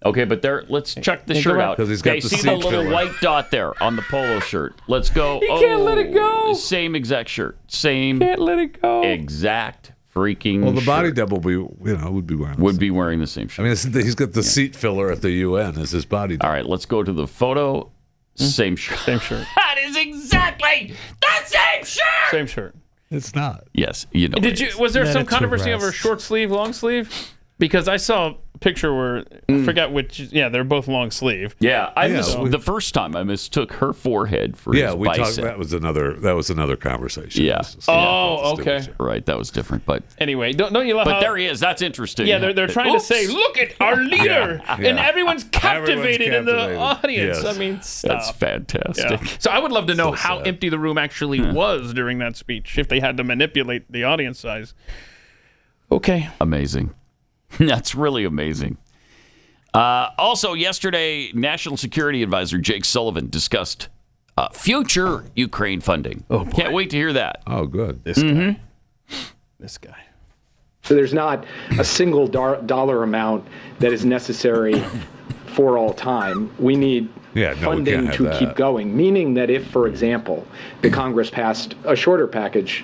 Okay, but let's check the shirt out. He's got the see the little filler. white dot there on the polo shirt. Let's go. You can't let it go. Same exact shirt. Same. Can't let it go. Exact freaking. Well, the body shirt. double would be wearing the same shirt. I mean, he's got the seat filler at the UN as his body double. All right, let's go to the photo Same shirt. Same shirt. That is exactly the same shirt. Same shirt. It's not. Yes, you know. Was there some controversy over short sleeve, long sleeve? Because I saw a picture where I forgot which. Yeah, they're both long sleeve. Yeah, the first time I mistook her forehead for his we bicep. talked. That was another conversation. Yeah. Oh, okay. Right, that was different. But anyway, don't you love? But how, there he is. That's interesting. Yeah, they're trying to say, look at our leader, and everyone's captivated in the audience. Yes. I mean, stop. That's fantastic. Yeah. So I would love to know how empty the room actually was during that speech, if they had to manipulate the audience size. Okay. Amazing. That's really amazing. Also, yesterday, National Security Advisor Jake Sullivan discussed future Ukraine funding. Oh, boy. Can't wait to hear that. Oh, good. This guy. This guy. So there's not a single dollar amount that is necessary for all time. We need funding to keep going, meaning that if, for example, the Congress passed a shorter package,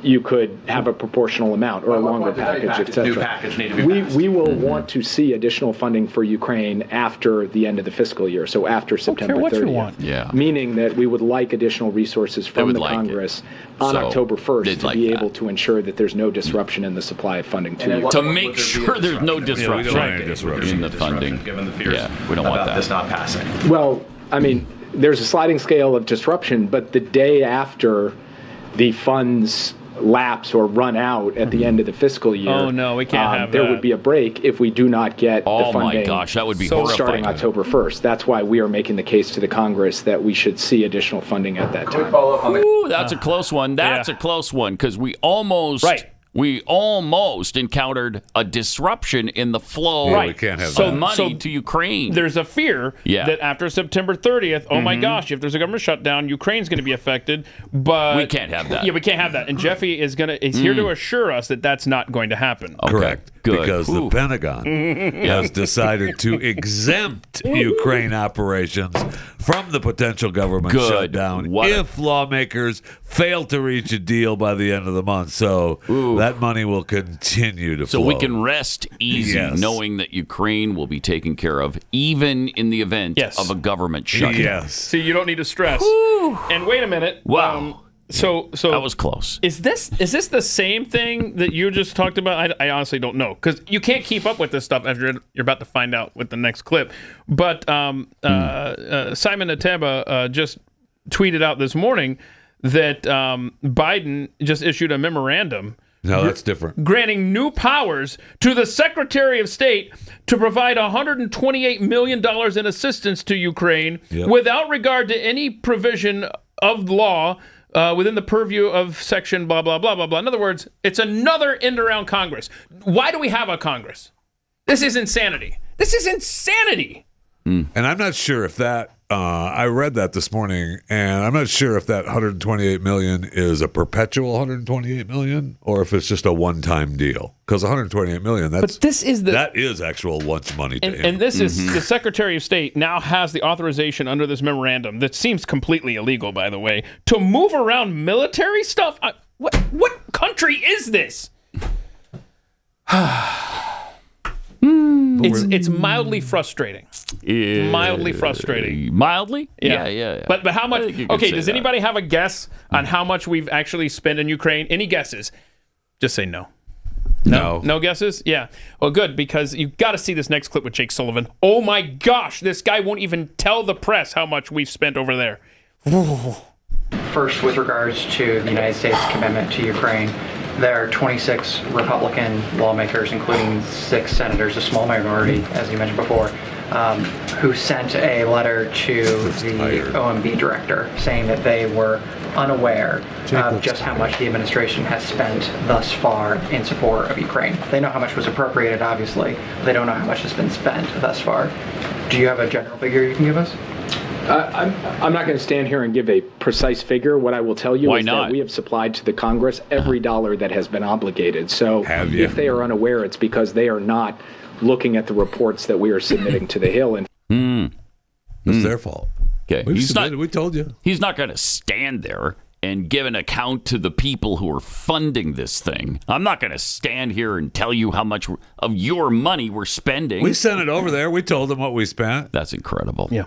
you could have a proportional amount or a longer package, etc. New package need to be passed. We will want to see additional funding for Ukraine after the end of the fiscal year, so after September 30th. Yeah. Meaning that we would like additional resources from the Congress on October 1st to be able to ensure that there's no disruption in the supply of funding to Ukraine. To make sure there's no disruption, we don't want any disruption in the funding. Given the fears we don't want about that. this not passing. Well, I mean, there's a sliding scale of disruption, but the day after the funds lapse or run out at the end of the fiscal year. Oh no, we can't have there that. would be a break if we do not get the funding. My gosh, that would be starting October 1st. That's why we are making the case to the Congress that we should see additional funding at that time. Ooh, that's a close one. That's a close one because we almost encountered a disruption in the flow of money to Ukraine. There's a fear that after September 30th, oh my gosh, if there's a government shutdown, Ukraine's going to be affected. But we can't have that. Yeah, we can't have that. And Jeffy is here to assure us that that's not going to happen. Okay, correct. Good. Because the Pentagon has decided to exempt Ukraine operations from the potential government shutdown if lawmakers fail to reach a deal by the end of the month. So that money will continue to flow. So we can rest easy knowing that Ukraine will be taken care of even in the event of a government shutdown. Yes. See, you don't need to stress. And wait a minute. Wow. So that was close. Is this the same thing that you just talked about? I honestly don't know because you can't keep up with this stuff as you're about to find out with the next clip. But Simon Ateba just tweeted out this morning that Biden just issued a memorandum. No, that's different. Granting new powers to the Secretary of State to provide $128 million in assistance to Ukraine without regard to any provision of law within the purview of section blah, blah, blah, blah, blah. In other words, it's another end around Congress. Why do we have a Congress? This is insanity. This is insanity. And I'm not sure if that, I read that this morning, and I'm not sure if that $128 million is a perpetual $128 million or if it's just a one-time deal. Because $128 million, that is actual lunch money to him. And this is the Secretary of State now has the authorization under this memorandum that seems completely illegal, by the way, to move around military stuff. What country is this? It's mildly frustrating. Mildly frustrating. Mildly? Yeah. But how much? Okay, does anybody have a guess on how much we've actually spent in Ukraine? Any guesses? Just say no. No guesses? Yeah. Well, good, because you've got to see this next clip with Jake Sullivan. Oh my gosh, this guy won't even tell the press how much we've spent over there. First, with regards to the United States' commitment to Ukraine, there are 26 Republican lawmakers, including 6 senators, a small minority, as you mentioned before, who sent a letter to the OMB director saying that they were unaware of just how much the administration has spent thus far in support of Ukraine. They know how much was appropriated, obviously, but they don't know how much has been spent thus far. Do you have a general figure you can give us? I'm not going to stand here and give a precise figure. What I will tell you is that we have supplied to the Congress every dollar that has been obligated. So if they are unaware, it's because they are not looking at the reports that we are submitting to the Hill. And it's their fault. Okay, we told you. He's not going to stand there and give an account to the people who are funding this thing. I'm not going to stand here and tell you how much of your money we're spending. We sent it over there. We told them what we spent. That's incredible. Yeah.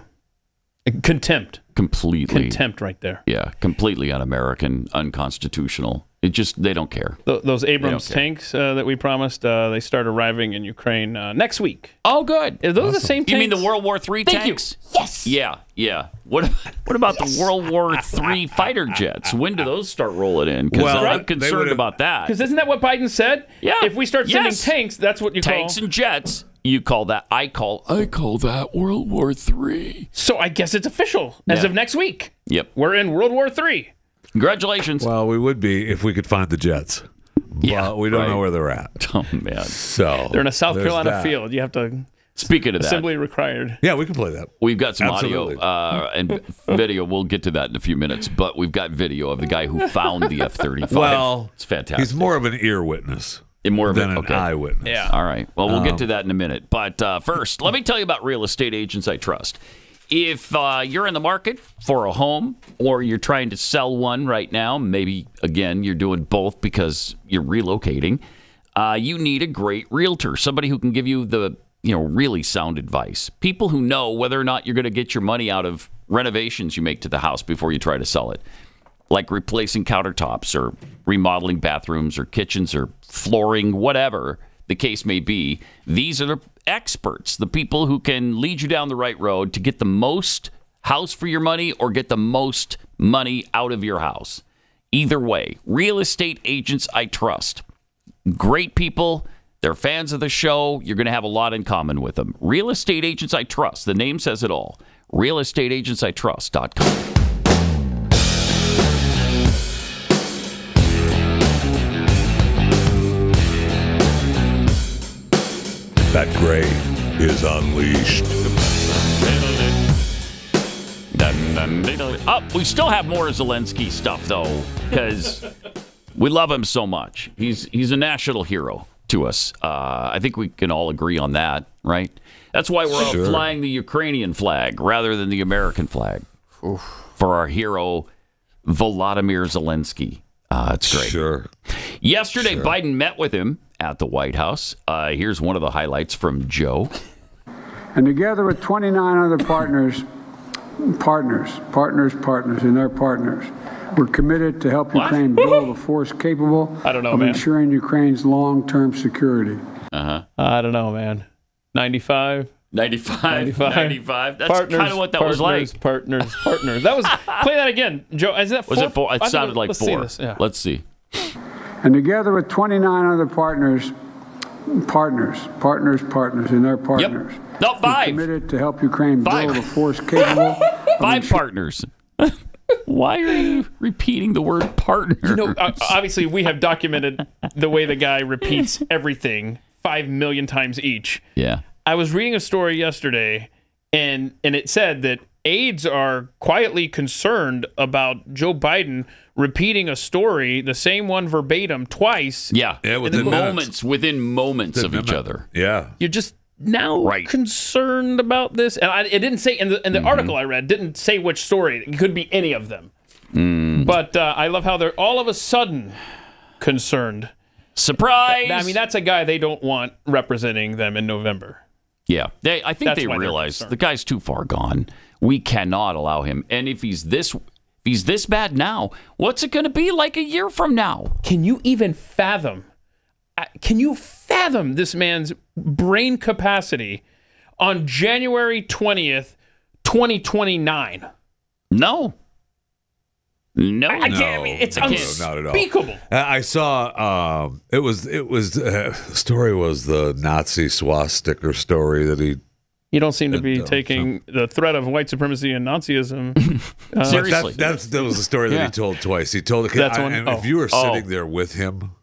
Contempt. completely contempt right there. Yeah, completely un-American, unconstitutional. It just, they don't care. Those Abrams tanks that we promised, they start arriving in Ukraine next week. Oh, good. Are those the same tanks? You mean the World War III tanks? Yes. Yeah. What about the World War III fighter jets? When do those start rolling in? Because I'm concerned about that. Because isn't that what Biden said? Yeah. If we start sending tanks, that's what you call tanks and jets. You call that? I call that World War III. So I guess it's official as of next week. Yep. We're in World War III. Congratulations. Well, we would be if we could find the jets. But we don't know where they're at. Oh, man. So they're in a South Carolina field. You have to... Speaking of that, assembly required. Yeah, we can play that. We've got some Absolutely. audio and video. We'll get to that in a few minutes. But we've got video of the guy who found the F-35. Well, it's fantastic. He's more of an ear witness than an eyewitness. Yeah. All right. Well, we'll get to that in a minute. But first, let me tell you about real estate agents I trust. If you're in the market for a home or you're trying to sell one right now, maybe, again, you're doing both because you're relocating, you need a great realtor, somebody who can give you the really sound advice. People who know whether or not you're going to get your money out of renovations you make to the house before you try to sell it, like replacing countertops or remodeling bathrooms or kitchens or flooring, whatever the case may be. These are the experts, the people who can lead you down the right road to get the most house for your money or get the most money out of your house. Either way, real estate agents I trust. Great people. They're fans of the show. You're going to have a lot in common with them. Real estate agents I trust. The name says it all. realestateagentsitrust.com. That gray is unleashed. We still have more Zelenskyy stuff, though, because we love him so much. He's a national hero to us. I think we can all agree on that, right? That's why we're all flying the Ukrainian flag rather than the American flag for our hero, Volodymyr Zelenskyy. It's great. Sure. Yesterday, Biden met with him at the White House. Here's one of the highlights from Joe. And together with 29 other partners, and their partners, we're committed to help Ukraine build a force capable of ensuring Ukraine's long-term security. Uh-huh. I don't know, man. 95. That's kind of what that was like. Partners. That was, play that again, Joe. Is that 4? Was it 4? It sounded like 4. Let's see. And together with 29 other partners, and their partners. Yep. No, 5. We're committed to help Ukraine build a force capable of 5 partners. Why are you repeating the word partner? Obviously, we have documented the way the guy repeats everything 5 million times each. Yeah. I was reading a story yesterday, and it said that aides are quietly concerned about Joe Biden repeating a story, the same one verbatim, twice. Yeah, within moments of each other. Yeah. You're just now concerned about this. And it didn't say, in the article I read, didn't say which story. It could be any of them. But I love how they're all of a sudden concerned. Surprise! I mean, that's a guy they don't want representing them in November. Yeah, I think they realize the guy's too far gone. We cannot allow him. And if he's this bad now, what's it going to be like a year from now? Can you even fathom? Can you fathom this man's brain capacity on January 20th, 2029? No. I can't. I mean, it's unspeakable. I saw. It was. The story was the Nazi swastika story that he. You don't seem to be taking the threat of white supremacy and Nazism seriously. That was the story that he told twice. He told if you were sitting there with him,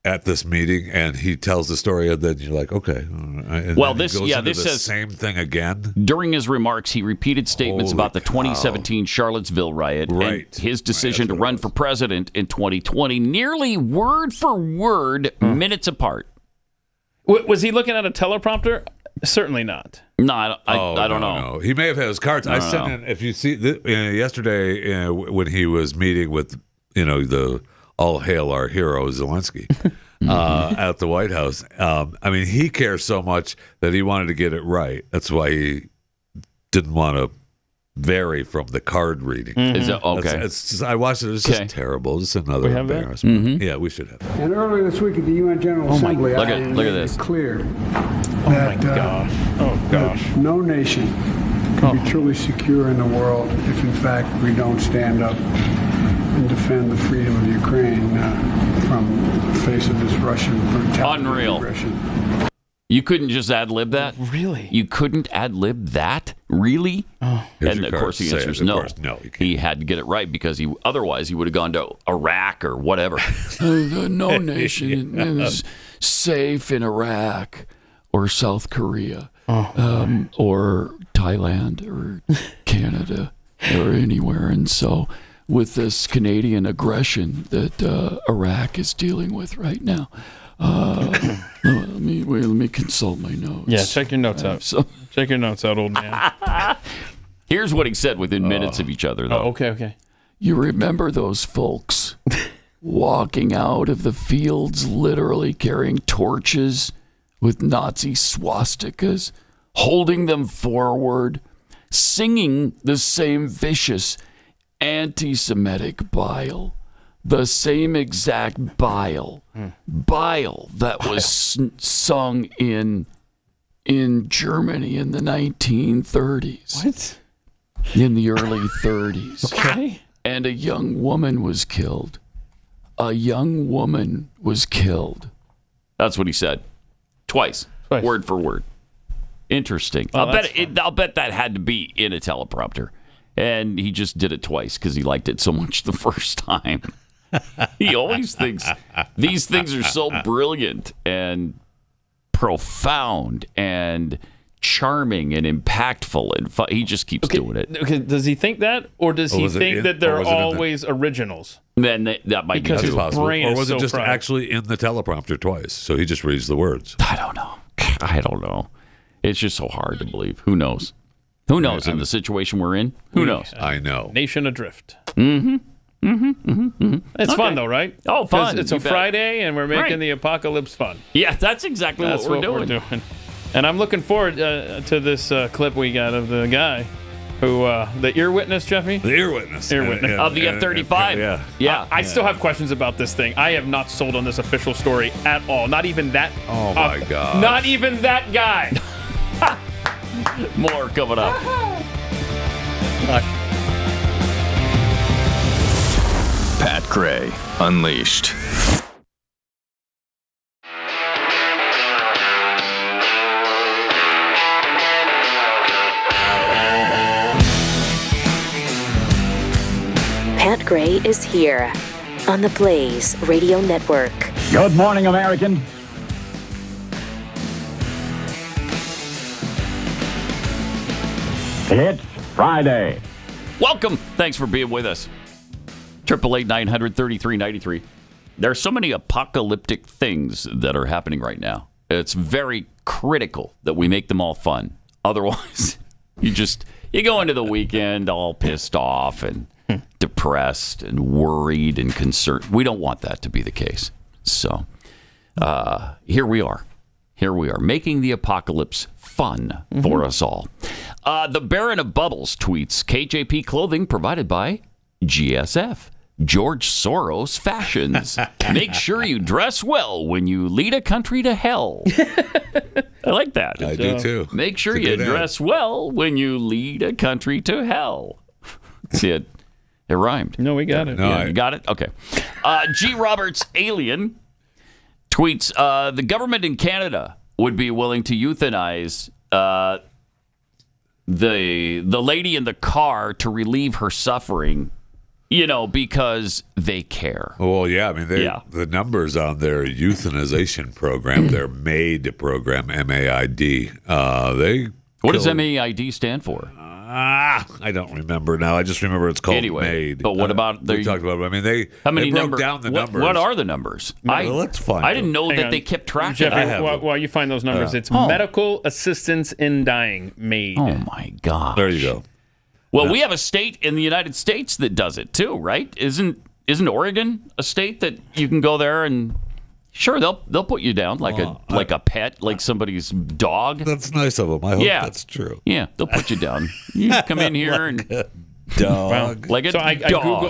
at this meeting, and he tells the story, and then you're like, okay. And this says same thing again. During his remarks, he repeated statements about the 2017 Charlottesville riot and his decision to run for president in 2020, nearly word for word, minutes apart. Was he looking at a teleprompter? Certainly not. No, I don't know. No. He may have had his cards. I sent in, if you see, yesterday when he was meeting with, the all hail our hero, Zelenskyy, at the White House. I mean, he cares so much that he wanted to get it right. That's why he didn't want to vary from the card reading. Is it okay? It's just, I watched it. It's just terrible. Just another embarrassment. Yeah, we should have that. And earlier this week at the UN General Assembly, Look I at made this. it clear Oh that, my gosh. Oh gosh. that no nation can be truly secure in the world if, in fact, we don't stand up and defend the freedom of Ukraine from the face of this Russian brutality. Unreal. Aggression. You couldn't just ad-lib that? Really? You couldn't ad-lib that? Really? Oh. And of course the answer is no. No, you can't. He had to get it right because otherwise he would have gone to Iraq or whatever. No nation is safe in Iraq or South Korea or Thailand or Canada or anywhere. And so with this Canadian aggression that Iraq is dealing with right now, let me consult my notes. Yeah, check your notes out. Check your notes out, old man. Here's what he said within minutes of each other, though. Oh, okay. You remember those folks walking out of the fields, literally carrying torches with Nazi swastikas, holding them forward, singing the same vicious anti-Semitic bile. The same exact bile that was sung in Germany in the 1930s. What? In the early 30s. Okay. And a young woman was killed. A young woman was killed. That's what he said. Twice. Word for word. Interesting. Oh, I'll bet that had to be in a teleprompter. And he just did it twice because he liked it so much the first time. He always thinks these things are so brilliant and profound and charming and impactful, and he just keeps doing it. Okay, does he think that, or does he think that they're always originals? Then that might because be his possible. brain Or was is it so just fried. actually in the teleprompter twice? So he just reads the words. I don't know. It's just so hard to believe. Who knows? Who knows in the situation we're in? Who knows? I know. Nation adrift. Mm-hmm. It's fun though, right? Oh, fun. It's a You bet. Friday, and we're making Right. the apocalypse fun. Yeah, that's exactly That's what we're doing. And I'm looking forward to this clip we got of the guy who, the ear witness, Jeffy? The ear witness. Ear witness. Of the F-35. Yeah. I still have questions about this thing. I have not sold on this official story at all. Not even that. Oh, my God. Not even that guy. More coming up. Pat Gray Unleashed. Pat Gray is here on the Blaze Radio Network. Good morning, American. It's Friday. Welcome. Thanks for being with us. 888-900-3393. There are so many apocalyptic things that are happening right now. It's very critical that we make them all fun. Otherwise, you go into the weekend all pissed off and depressed and worried and concerned. We don't want that to be the case. So here we are. Here we are, making the apocalypse fun for us all. The Baron of Bubbles tweets, KJP clothing provided by GSF. George Soros fashions. Make sure you dress well when you lead a country to hell. I like that. I do too. Make sure you dress well when you lead a country to hell. See it? It rhymed. No, we got it. No, you got it? Okay. G. Roberts Alien tweets, the government in Canada would be willing to euthanize the lady in the car to relieve her suffering, because they care. Well, yeah. I mean, the numbers on their euthanization program, their MAID program, MAID, What does MAID stand for? I don't remember now. I just remember it's called MAID. But what about we talked about it. I mean, they broke down the numbers. What are the numbers? Let's find I didn't know that they kept track of it. While you find those numbers, it's medical assistance in dying, MAID. Oh my gosh. There you go. Well, we have a state in the United States that does it too, right? Isn't Oregon a state that you can go there and Sure, they'll put you down like a pet, like somebody's dog. That's nice of them. I hope that's true. Yeah, they'll put you down. You come in here and dog. Like a so dog.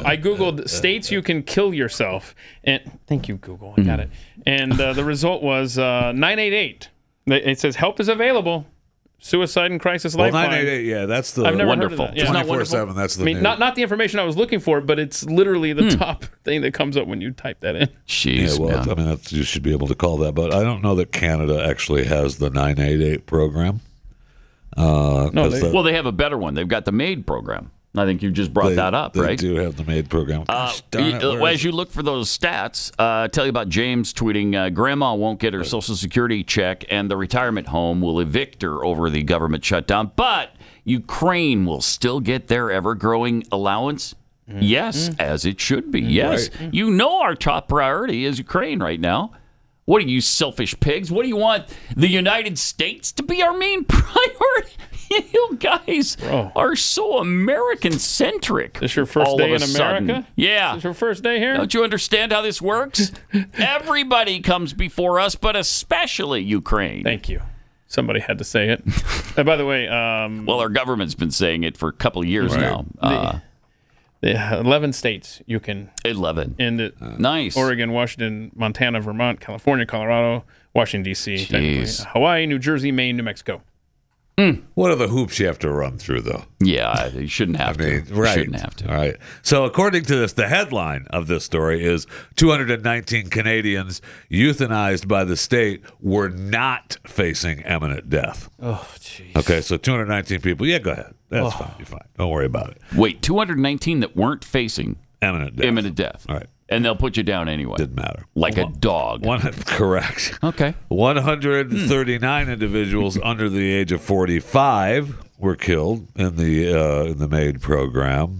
I googled states you can kill yourself, and thank you, Google. I got it. And the result was 988. It says help is available. Suicide and crisis lifeline. 988, yeah, that's the I've never wonderful. Heard of that. Yeah. 24/7. That's the. I mean, not the information I was looking for, but it's literally the top thing that comes up when you type that in. Jeez, yeah, well, I mean, you should be able to call that, but I don't know that Canada actually has the 988 program. No, they have a better one. They've got the MAID program. I think you just brought that up, right? They do have the MAID program. As you look for those stats, tell you about James tweeting, Grandma won't get her Social Security check and the retirement home will evict her over the government shutdown, but Ukraine will still get their ever-growing allowance. Yes, as it should be. Yes. Right. You know our top priority is Ukraine right now. What are you selfish pigs? What do you want the United States to be our main priority? You guys are so American-centric. This your first day in America? Yeah. This your first day here? Don't you understand how this works? Everybody comes before us, but especially Ukraine. Thank you. Somebody had to say it. And by the way... well, our government's been saying it for a couple of years now. The 11 states you can... 11. Nice. Oregon, Washington, Montana, Vermont, California, Colorado, Washington, D.C., Hawaii, New Jersey, Maine, New Mexico. What are the hoops you have to run through, though? Yeah, you shouldn't have to. Right. You shouldn't have to. All right. So according to this, the headline of this story is 219 Canadians euthanized by the state were not facing imminent death. Oh, jeez. Okay, so 219 people. Yeah, go ahead. That's fine. You're fine. Don't worry about it. Wait, 219 that weren't facing imminent death. All right. And they'll put you down anyway. Didn't matter. Like a dog. Correct. Okay. 139 individuals under the age of 45 were killed in the MAID program.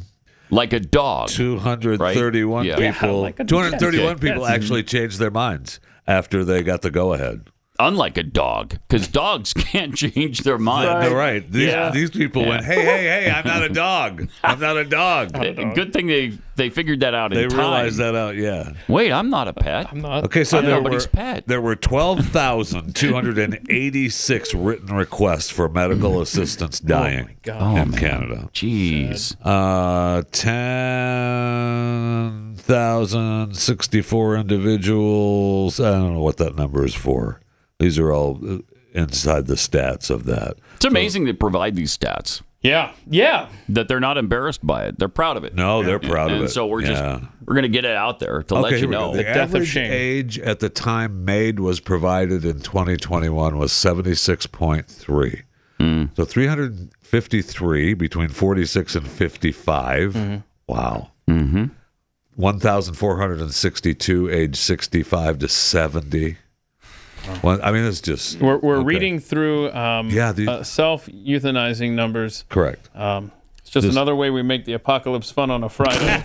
Like a dog. 231 people. Like a 231 people actually changed their minds after they got the go-ahead. Unlike a dog, because dogs can't change their mind. Right. These people went, hey, I'm not a dog. I'm not a dog. Good thing they figured that out in time. They realized that out, yeah. Wait, I'm not a pet. I'm not. Okay, so nobody's pet. There were 12,286 written requests for medical assistance dying in Canada. Jeez. 10,064 individuals. I don't know what that number is for. These are all inside the stats of that. It's amazing they provide these stats. Yeah. That they're not embarrassed by it. They're proud of it. No, they're proud of it. And so we're going to get it out there to let you know. The average age at the time MAID was provided in 2021 was 76.3. So 353 between 46 and 55. Wow. 1,462 age 65 to 70. Well, I mean, it's just... We're reading through self-euthanizing numbers. Correct. It's just another way we make the apocalypse fun on a Friday.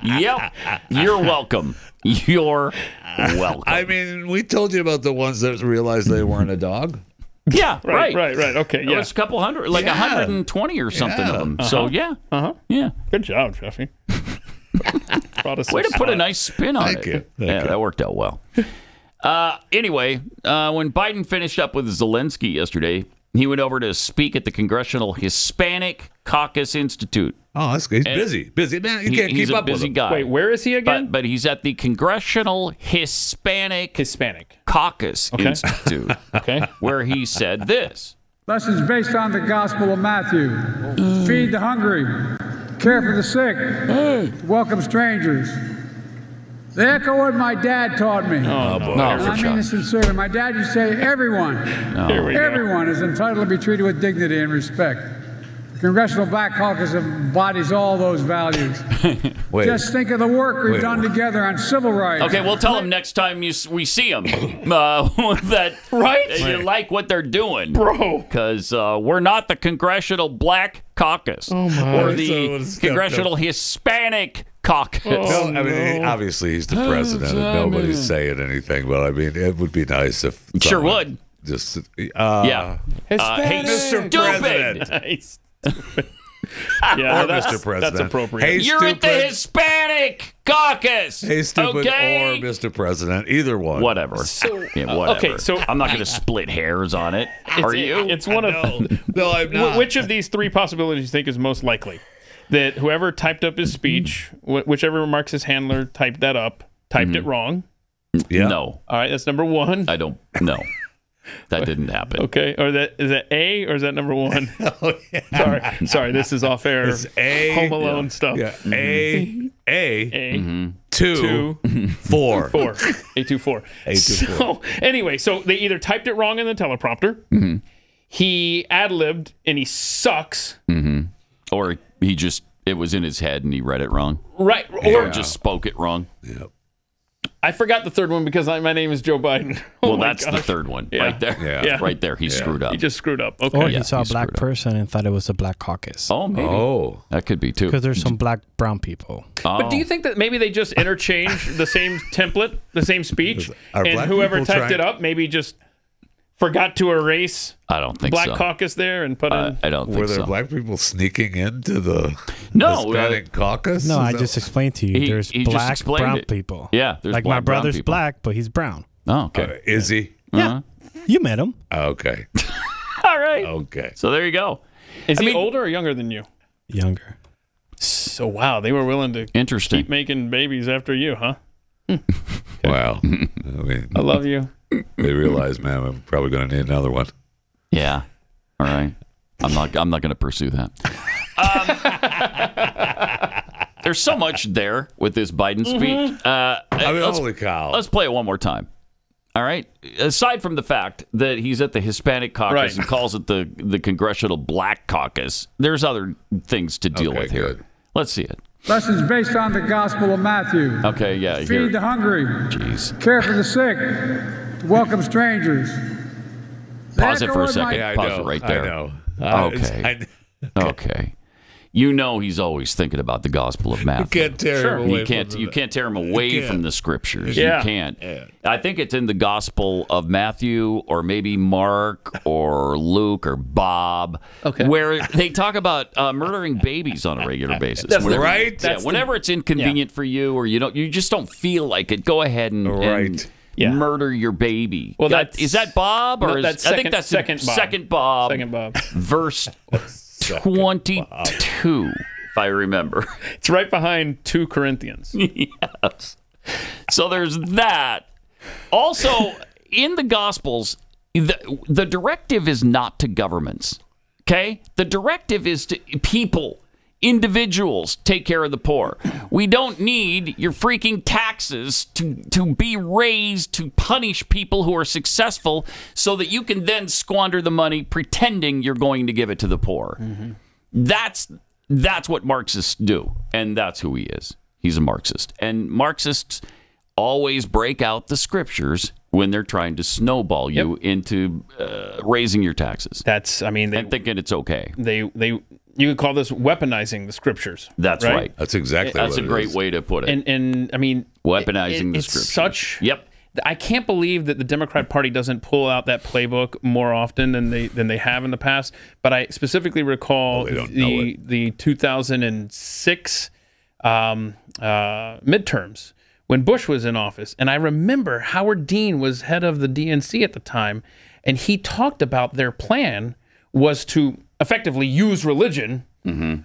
Yep. You're welcome. You're welcome. I mean, we told you about the ones that realized they weren't a dog. Yeah, right. Okay, There was a couple hundred, like 120 or something of them. So, yeah. Good job, Jeffy. Way to put a nice spin on it. Thank you. That worked out well. Anyway, when Biden finished up with Zelenskyy yesterday, he went over to speak at the Congressional Hispanic Caucus Institute. Oh, that's good. He's busy. Man, you can't keep up with him. He's a busy guy. Wait, where is he again? But he's at the Congressional Hispanic Caucus Institute, where he said this. Lessons based on the Gospel of Matthew. Feed the hungry. Care for the sick. Welcome strangers. They echo what my dad taught me. Oh, boy. And I mean this sincerely. My dad used to say, everyone is entitled to be treated with dignity and respect. The Congressional Black Caucus embodies all those values. Just think of the work we've done together on civil rights. Okay, we'll tell them next time we see them that you like what they're doing. Bro. Because we're not the Congressional Black Caucus or the Congressional Hispanic Caucus. No, I mean, obviously he's the president and nobody's saying anything, but I mean, it would be nice if... Sure would. Just, Hey, Mr. President. Nice. Yeah, or Mr. President. That's appropriate. Hey, You're at the Hispanic caucus. Hey, stupid, okay? or Mr. President. Either one. Whatever. Whatever. Okay, so I'm not going to split hairs on it. Are you? It's one of No, I'm not. Which of these three possibilities do you think is most likely? That whoever typed up his speech, whichever Marxist handler typed that up, typed it wrong? Yeah. No. All right, that's number one. I don't know. That didn't happen. Okay, or is that A or is that number one? Sorry, this is off air. It's A. Home Alone stuff. Yeah. A. 2 4. 4. A24. So anyway, so they either typed it wrong in the teleprompter, he ad-libbed and he sucks, or he just, it was in his head and he read it wrong. Right. Or just spoke it wrong. Yep. I forgot the third one because my name is Joe Biden. Well, that's the third one right there. Yeah. Right there. He screwed up. He just screwed up. Okay. Or he saw a black person and thought it was a black caucus. Oh, maybe. Oh, that could be too. Because there's some black brown people. But do you think that maybe they just interchange the same template, the same speech, Are and black whoever people typed trying- it up maybe just forgot to erase I don't think black so. caucus there and put in? I don't think Were there so. black people sneaking into the No, Hispanic caucus? No, Is I that- just explained to you. There's he just black explained brown it. people. Yeah, there's like black, my brown brother's people. black, but he's brown. Oh, okay. Is he? Yeah, you met him. Okay. All right. Okay. So there you go. Is he older or younger than you? Younger. So wow, they were willing to Interesting. keep making babies after you, huh? Wow. I mean, I love you. they realize, man, I'm probably going to need another one. Yeah. All right. I'm not going to pursue that. There's so much there with this Biden speech. I mean, holy cow. Let's play it one more time. All right. Aside from the fact that he's at the Hispanic caucus and calls it the Congressional Black Caucus, there's other things to deal with here. Good. Let's see it. Lessons based on the Gospel of Matthew. Okay, yeah. Feed the hungry. Jeez. Care for the sick. Welcome strangers. Pause it for a second. Yeah, I Pause know. it right there. I know. Okay. Okay. You know he's always thinking about the Gospel of Matthew. You can't tear him away. You can't tear him away from the Scriptures. Yeah. You can't. I think it's in the Gospel of Matthew or maybe Mark or Luke or Bob, where they talk about murdering babies on a regular basis. That's whenever, right. Yeah, whenever it's inconvenient for you or you just don't feel like it, go ahead and murder your baby. Well, is that Bob or that's I think that's second Bob. Second Bob. Second Bob. Verse 22, if I remember. It's right behind 2 Corinthians. Yes. So there's that. Also, in the Gospels, the directive is not to governments. Okay? The directive is to people, individuals, take care of the poor. We don't need your freaking taxes to be raised to punish people who are successful so that you can then squander the money pretending you're going to give it to the poor. That's what Marxists do, and that's who he is. He's a Marxist. And Marxists always break out the Scriptures when they're trying to snowball you into raising your taxes. And thinking it's okay. You could call this weaponizing the Scriptures. That's right. That's exactly That's what a great way to put it. And I mean, weaponizing the it's Scriptures. I can't believe that the Democrat Party doesn't pull out that playbook more often than they have in the past. But I specifically recall the 2006 midterms when Bush was in office, and I remember Howard Dean was head of the DNC at the time, and he talked about their plan was to effectively use religion and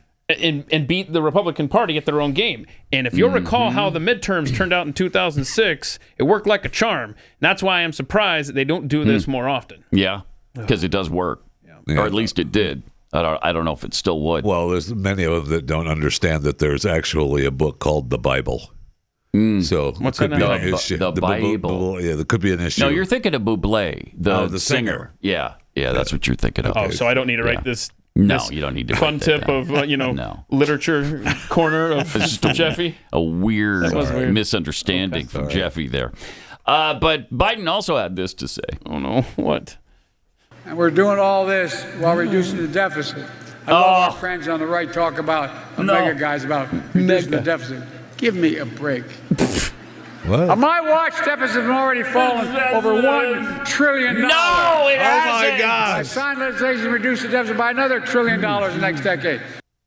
beat the Republican Party at their own game. And if you'll recall how the midterms turned out in 2006, it worked like a charm. And that's why I'm surprised that they don't do this more often. Yeah, because it does work. Yeah. Or at least it did. I don't know if it still would. Well, there's many of them that don't understand that there's actually a book called the Bible. So what's could that be now? an issue. The Bible. Yeah, there could be an issue. No, you're thinking of Bublé, the singer. Yeah, that's what you're thinking of. Oh, so I don't need to write this. No, you don't need to fun write that tip down. of literature corner of Jeffy. A weird misunderstanding from Jeffy there. But Biden also had this to say. Oh no, what? And we're doing all this while reducing the deficit. I love our friends on the right talk about mega guys about reducing the deficit. Give me a break. What? On my watch, deficits have already fallen over $1 trillion. No, it hasn't. Oh my God! I signed legislation to reduce the deficit by another $1 trillion in the next decade.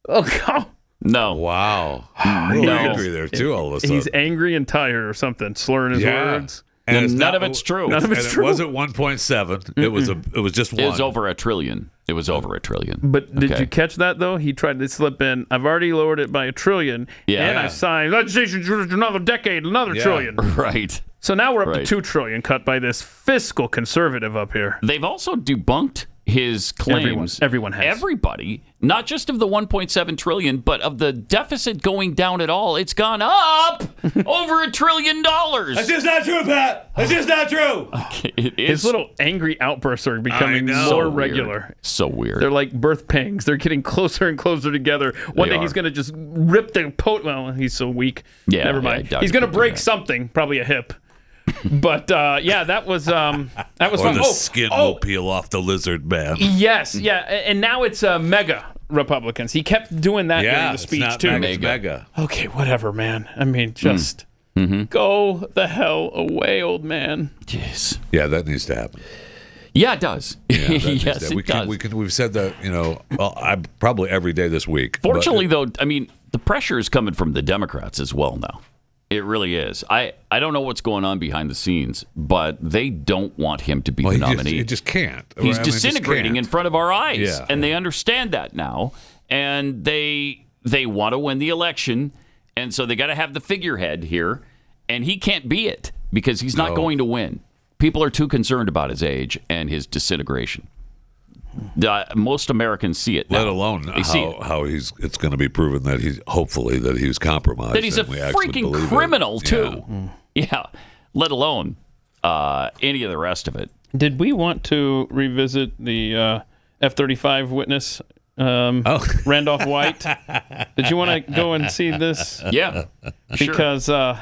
Oh, God. No. Wow. A little angry there, too, all of a sudden. He's angry and tired or something, slurring his words. And none of it's true. None of it's true. It wasn't 1.7. It was just one. It was over $1 trillion. It was over $1 trillion. But did you catch that, though? He tried to slip in, I've already lowered it by $1 trillion, and I signed legislation for another decade, another trillion. Right. So now we're up to $2 trillion cut by this fiscal conservative up here. They've also debunked his claims. Everyone has. Everybody, not just of the 1.7 trillion, but of the deficit going down at all. It's gone up over $1 trillion. That's just not true, Pat. That's just not true. It is. His little angry outbursts are becoming more regular. So weird. They're like birth pangs. They're getting closer and closer together. One day he's going to just rip the well, he's so weak. Yeah, never mind. Yeah, he's going to break something, probably a hip. But that was fun. The skin will peel off the lizard man. Yes, yeah, and now it's mega Republicans. He kept doing that during the speech not too. Mega. Okay, whatever, man. I mean, just go the hell away, old man. Jeez. Yeah, that needs to happen. Yeah, it does. Yeah, yes, it does. We've said that, probably every day this week. Fortunately, though, I mean, the pressure is coming from the Democrats as well now. It really is. I don't know what's going on behind the scenes, but they don't want him to be the nominee. He just can't. He's disintegrating in front of our eyes, Yeah. and they understand that now. And they want to win the election, and so they got to have the figurehead here, and he can't be it because he's not going to win. People are too concerned about his age and his disintegration. Most Americans see it now. Let alone how it's going to be proven that he's compromised. That he's a freaking criminal, too. Yeah. Let alone any of the rest of it. Did we want to revisit the F-35 witness, Randolph White? Did you want to go and see this? Yeah. Because I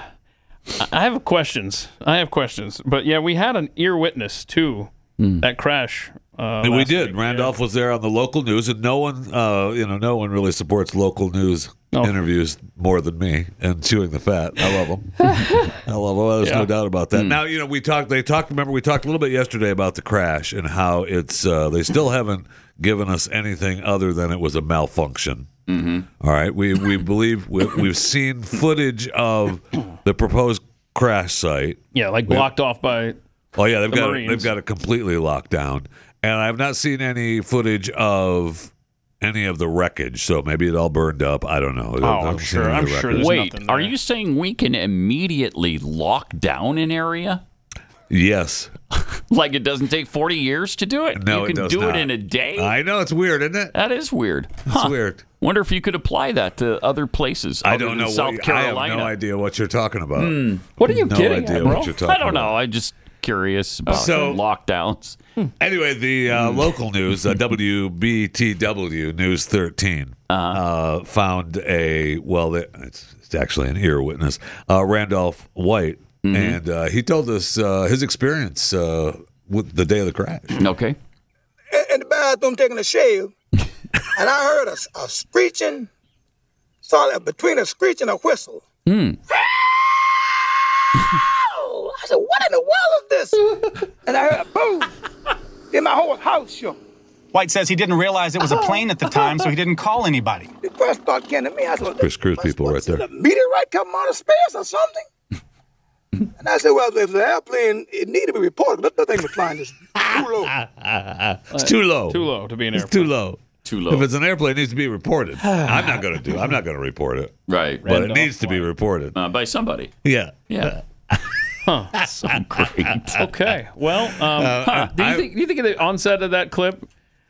have questions. But, yeah, we had an ear witness, too, that crash. We did. Randolph was there on the local news, and no one really supports local news interviews more than me. And chewing the fat, I love them. There's no doubt about that. Now, we talked. Remember, we talked a little bit yesterday about the crash and how it's. They still haven't given us anything other than it was a malfunction. All right, we believe we've seen footage of the proposed crash site. Yeah, like blocked off by. Oh yeah, they've got it completely locked down. And I've not seen any footage of any of the wreckage, so maybe it all burned up. I don't know. I'm sure. Wait, are you saying we can immediately lock down an area? Yes. Like it doesn't take 40 years to do it? No, you can do it in a day? I know, it's weird, isn't it? That is weird. It's weird. Wonder if you could apply that to other places. I don't know. South Carolina. I have no idea what you're talking about. What are you getting at, bro? I don't know. I just curious about lockdowns. Anyway, the local news, WBTW News 13, found it's actually an ear witness, Randolph White, and he told us his experience with the day of the crash. Okay. In the bathroom taking a shave, and I heard a screeching, between a screech and a whistle. I said, what in the world is this? And I heard a boom. Then my whole house shook. White says he didn't realize it was a plane at the time, so he didn't call anybody. The first thought came to me, I said, Chris Cruz people right there. A meteorite coming out of space or something? And I said, well, if it's an airplane, it need to be reported. But the thing was flying just too low. It's too low. Too low to be an airplane. It's too low. Too low. If it's an airplane, it needs to be reported. I'm not going to report it. Right. But it needs to be reported. By somebody. Yeah. Yeah. So great. Okay. Well, do you think of the onset of that clip?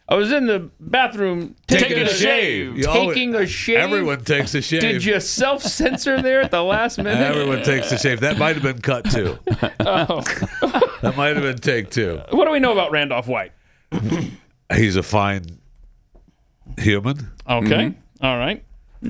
I was in the bathroom taking a shave. Taking a shave. Everyone takes a shave. Did you self-censor there at the last minute? Everyone takes a shave. That might have been cut too. That might have been take two. What do we know about Randolph White? He's a fine human. Okay. All right.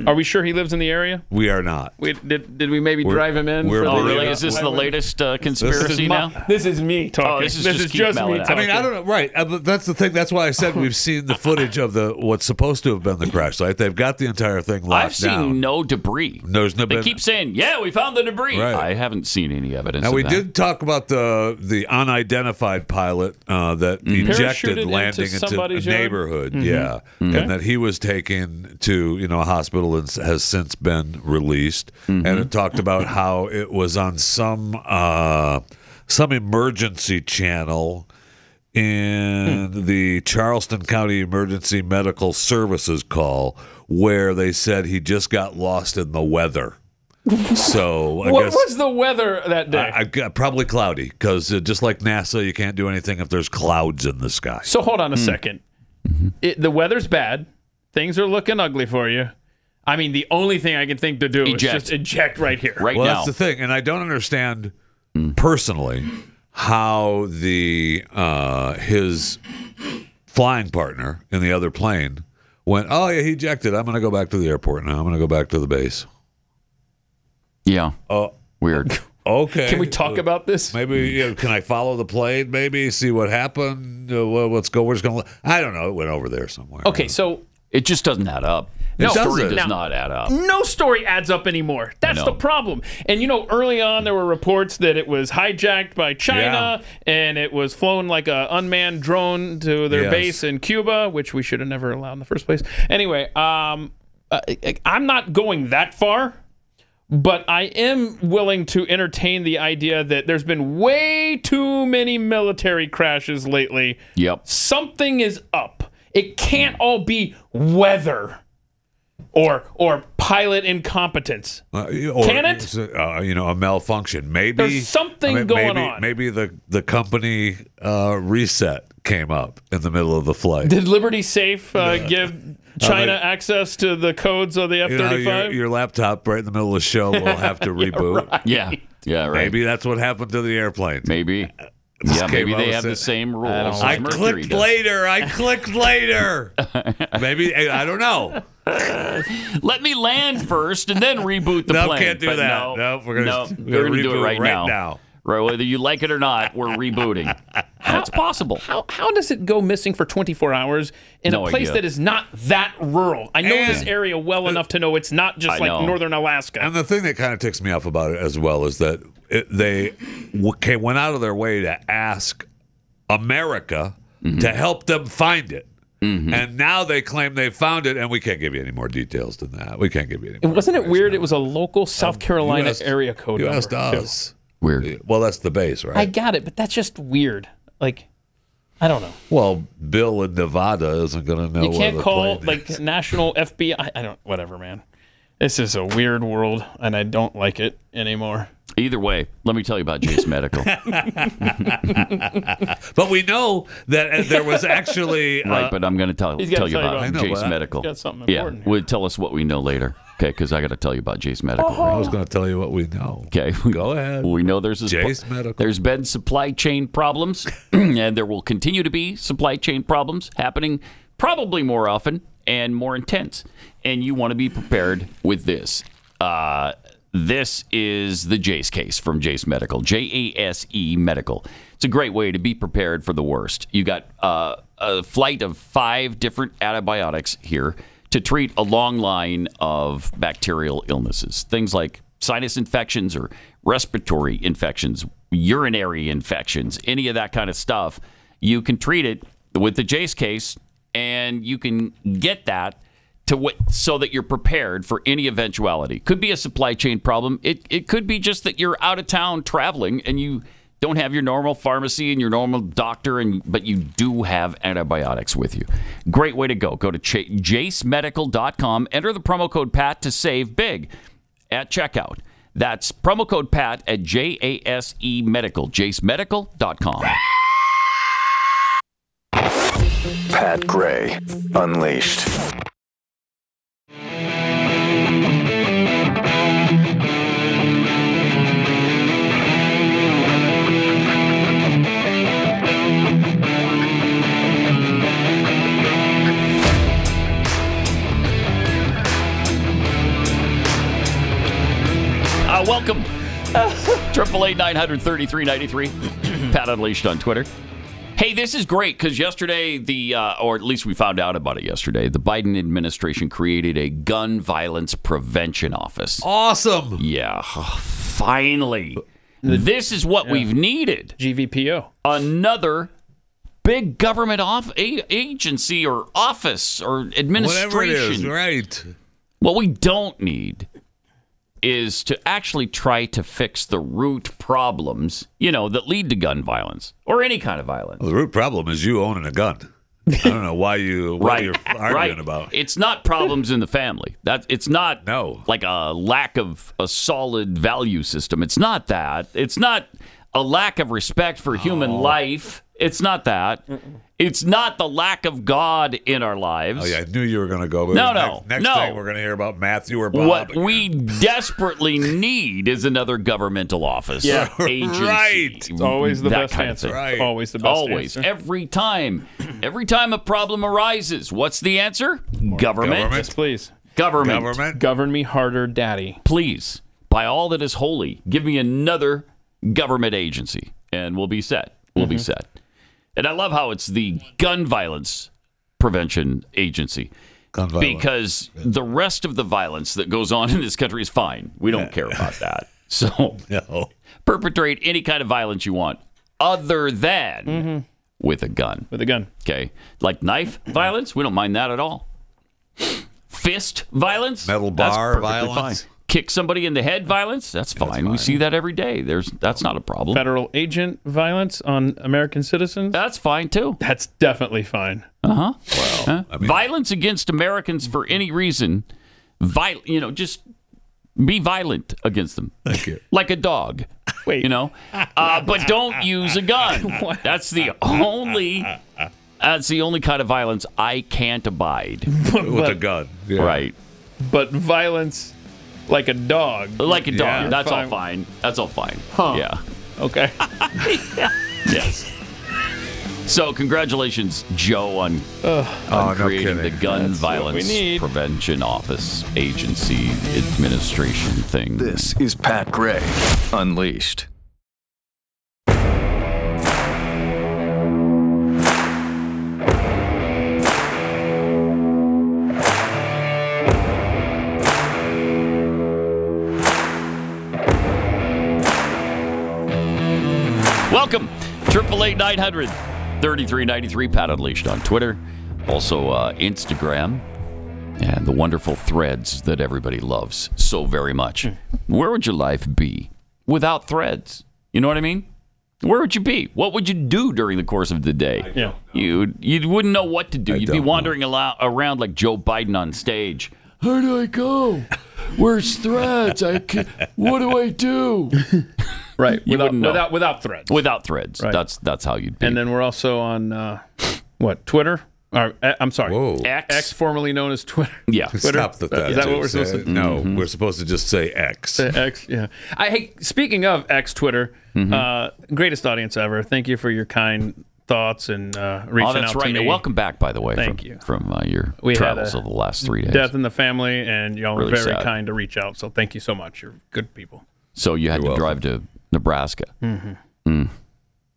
Are we sure he lives in the area? We are not. Did we maybe drive him in? Oh, really? Is this the latest conspiracy now? This is me talking. Oh, this is just me talking. talking. I mean, I don't know. Right. But that's the thing. That's why I said we've seen the footage of what's supposed to have been the crash site. They've got the entire thing locked down. I've seen no debris. They keep saying, yeah, we found the debris. Right. I haven't seen any evidence Now, of we that. did talk about the unidentified pilot that ejected Parachuted landing into into a somebody's yard? neighborhood. Yeah. And that he was taken to a hospital and has since been released. And it talked about how it was on some emergency channel in the Charleston County Emergency Medical Services call where they said he just got lost in the weather. So I what guess, was the weather that day? Probably cloudy, because just like NASA, you can't do anything if there's clouds in the sky. So hold on a second. The weather's bad. Things are looking ugly for you. I mean, the only thing I can think to do is just eject right here. Right now. Well, that's the thing, and I don't understand personally how his flying partner in the other plane went, oh, yeah, he ejected. I'm going to go back to the airport now. I'm going to go back to the base. Yeah. Weird. Okay. Can we talk about this? Maybe, can I follow the plane? Maybe see what happened? Where's going to... I don't know. It went over there somewhere. Okay, so... It just doesn't add up. The story does not add up. No story adds up anymore. That's the problem. And early on there were reports that it was hijacked by China and it was flown like an unmanned drone to their base in Cuba, which we should have never allowed in the first place. Anyway, I'm not going that far, but I am willing to entertain the idea that there's been way too many military crashes lately. Yep. Something is up. It can't all be weather or pilot incompetence. Can it? A malfunction. Maybe there's something going on. Maybe the company reset came up in the middle of the flight. Did Liberty Safe give China access to the codes of the F-35? Your laptop right in the middle of the show will have to reboot. Right. Yeah, right. Maybe that's what happened to the airplane. Maybe. Yeah, maybe they have the same rules. I clicked later. Maybe, I don't know. Let me land first and then reboot the plane. No, can't do that. No, we're going to do it right now. Right, whether you like it or not, we're rebooting. That's possible. How does it go missing for 24 hours in a place that is not that rural? I know this area well enough to know it's not just like northern Alaska. And the thing that kind of ticks me off about it as well is that they went out of their way to ask America to help them find it. And now they claim they found it, and we can't give you any more details than that. We can't give you any more. Wasn't it weird? It was a local South Carolina area code number. U.S. does. Weird. Well, that's the base, right? I got it, but that's just weird. Like, I don't know. Well, Bill in Nevada isn't going to know. You can't call like national FBI. I don't. Whatever, man. This is a weird world, and I don't like it anymore. Either way, let me tell you about Jace Medical. But we know that there was actually right. But I'm going to tell you about Jace Medical. Got something important. We'll tell us what we know later. Okay, because I got to tell you about Jace Medical. I was going to tell you what we know. Okay, go ahead. We know there's Jace Medical. There's been supply chain problems, and there will continue to be supply chain problems happening, probably more often and more intense. And you want to be prepared with this. This is the Jace case from Jace Medical, Jase Medical. It's a great way to be prepared for the worst. You got a flight of 5 different antibiotics here to treat a long line of bacterial illnesses, things like sinus infections or respiratory infections, urinary infections, any of that kind of stuff. You can treat it with the Jace case, and you can get that so that you're prepared for any eventuality. Could be a supply chain problem. It could be just that you're out of town traveling and you don't have your normal pharmacy and your normal doctor, but you do have antibiotics with you. Great way to go. Go to jacemedical.com. Enter the promo code PAT to save big at checkout. That's promo code PAT at JASE Medical. jacemedical.com. Pat Gray Unleashed. Welcome. 888-933-93. Pat Unleashed on Twitter. Hey, this is great because yesterday, or at least we found out about it yesterday, the Biden administration created a gun violence prevention office. Awesome. Yeah, finally. This is what we've needed. GVPO. Another big government agency or office or administration. Whatever it is, right. What we don't need is to actually try to fix the root problems, that lead to gun violence or any kind of violence. Well, the root problem is you owning a gun. I don't know what you're arguing about. It's not problems in the family. It's not like a lack of a solid value system. It's not that. It's not a lack of respect for human life. It's not that. It's not the lack of God in our lives. Oh, yeah, I knew you were going to go. No. Next thing we're going to hear about Matthew or Bob. What we desperately need is another governmental office. Yeah, agency. Right. It's always the best answer. Right. Always the best answer. Every time a problem arises, what's the answer? Government. Yes, please. Government. Govern me harder, Daddy. Please, by all that is holy, give me another government agency, and we'll be set. We'll be set. And I love how it's the gun violence prevention agency. Because the rest of the violence that goes on in this country is fine. We don't care about that. So perpetrate any kind of violence you want other than with a gun. With a gun. Okay. Like knife violence, we don't mind that at all. Fist violence, metal bar violence. Fine. Kick somebody in the head violence, that's fine. We see that every day. That's not a problem. Federal agent violence on American citizens? That's fine, too. That's definitely fine. Well, violence against Americans for any reason, just be violent against them. Thank you. Like a dog. Wait. But don't use a gun. That's the only kind of violence I can't abide. With a gun. Yeah. Right. But violence like a dog. Like a dog. Yeah. That's all fine. That's all fine. Huh. Yeah. Okay. Yes. So congratulations, Joe, on creating the Gun Violence Prevention Office Agency Administration thing. This is Pat Gray Unleashed. Welcome. 888-900-3393. Pat Unleashed on Twitter. Also Instagram. And the wonderful threads that everybody loves so very much. Where would your life be without threads? You know what I mean? Where would you be? What would you do during the course of the day? Yeah. You wouldn't know what to do. You'd be wandering around like Joe Biden on stage. How do I go? Where's threads? What do I do? Right. Without threads. Without threads. Right. That's how you'd be. And then we're also on Twitter? I'm sorry. Whoa. X, formerly known as Twitter. Yeah. Twitter. Stop with that. Is that what we're supposed to do? No, we're supposed to just say X. Say X, yeah. Speaking of X Twitter, greatest audience ever. Thank you for your kind thoughts and reaching out to me. Welcome back, by the way. Thank you. From your travels over the last 3 days. Death in the family, and y'all were Really very sad. kind to reach out. So thank you so much. You're good people. So you had to drive to Nebraska.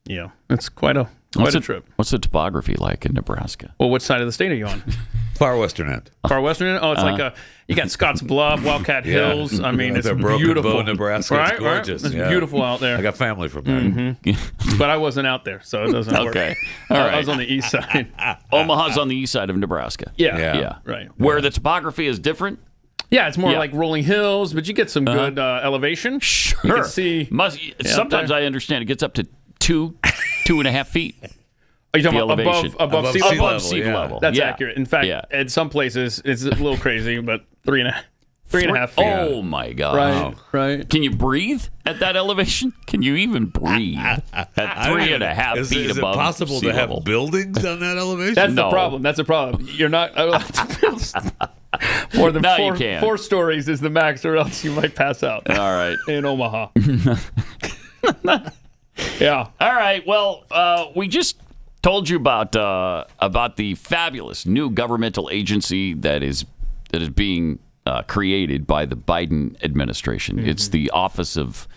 Yeah, it's quite a trip. What's the topography like in Nebraska? Well, what side of the state are you on? Far western end. Far western end? Oh, it's like you got Scotts Bluff, Wildcat Hills. I mean, it's Broken beautiful. Bow, Nebraska. Right, it's gorgeous. Right? It's beautiful out there. I got family from there. But I wasn't out there, so it doesn't work. Okay. All right. I was on the east side. Omaha's on the east side of Nebraska. Yeah. Right. Where the topography is different? Yeah, it's more like rolling hills, but you get some good elevation. Sure. You can see. Sometimes I understand it gets up to 2.5 feet. Are you talking about above sea level? Above sea level. That's accurate. In fact, at some places it's a little crazy, but 3.5 feet. Oh my God! Right. Can you breathe at that elevation? Can you even breathe at 3.5 feet is above? Is it possible sea to have level? buildings on that elevation? That's the problem. That's the problem. You're not allowed to build more than four stories is the max, or else you might pass out. All right. In Omaha. Yeah. All right. Well, we just told you about the fabulous new governmental agency that is being created by the Biden administration. It's the Office of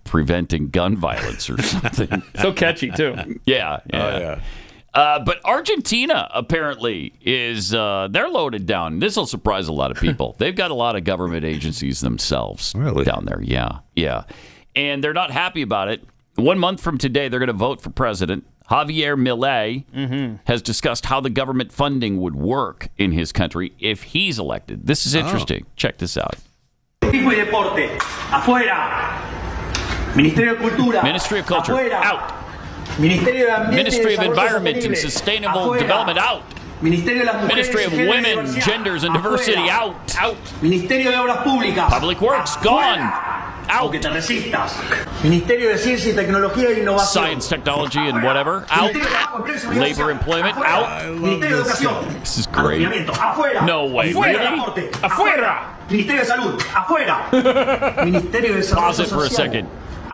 Preventing Gun Violence or something. So catchy, too. Yeah. But Argentina apparently is they're loaded down. This will surprise a lot of people. They've got a lot of government agencies themselves down there. Yeah. And they're not happy about it. 1 month from today, they're going to vote for president. Javier Milei has discussed how the government funding would work in his country if he's elected. This is interesting. Check this out. Ministry of Culture, out. Ministry of Environment and Sustainable Development, out. Ministry of Women, Genders, and Diversity, out. Public Works, gone. Out. Science, technology, and whatever, out. Labor, employment, out. This is great. No way. Really? Afuera. Ministerio de Salud, afuera. Ministerio de Salud. Pause it for a second.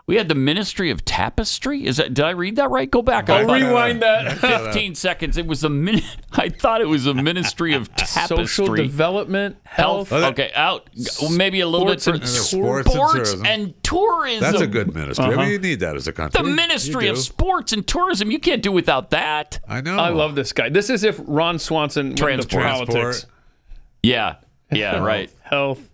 We had the Ministry of Tapestry. Did I read that right? Go back. I'll rewind that. 15 seconds. It was I thought it was a Ministry of Tapestry. Social Development, Health. Okay, out. Maybe a little bit for sports and tourism. That's a good ministry. I mean, you need that as a country. The Ministry of Sports and Tourism. You can't do without that. I know. I love this guy. This is if Ron Swanson went into politics. Yeah, right. Health,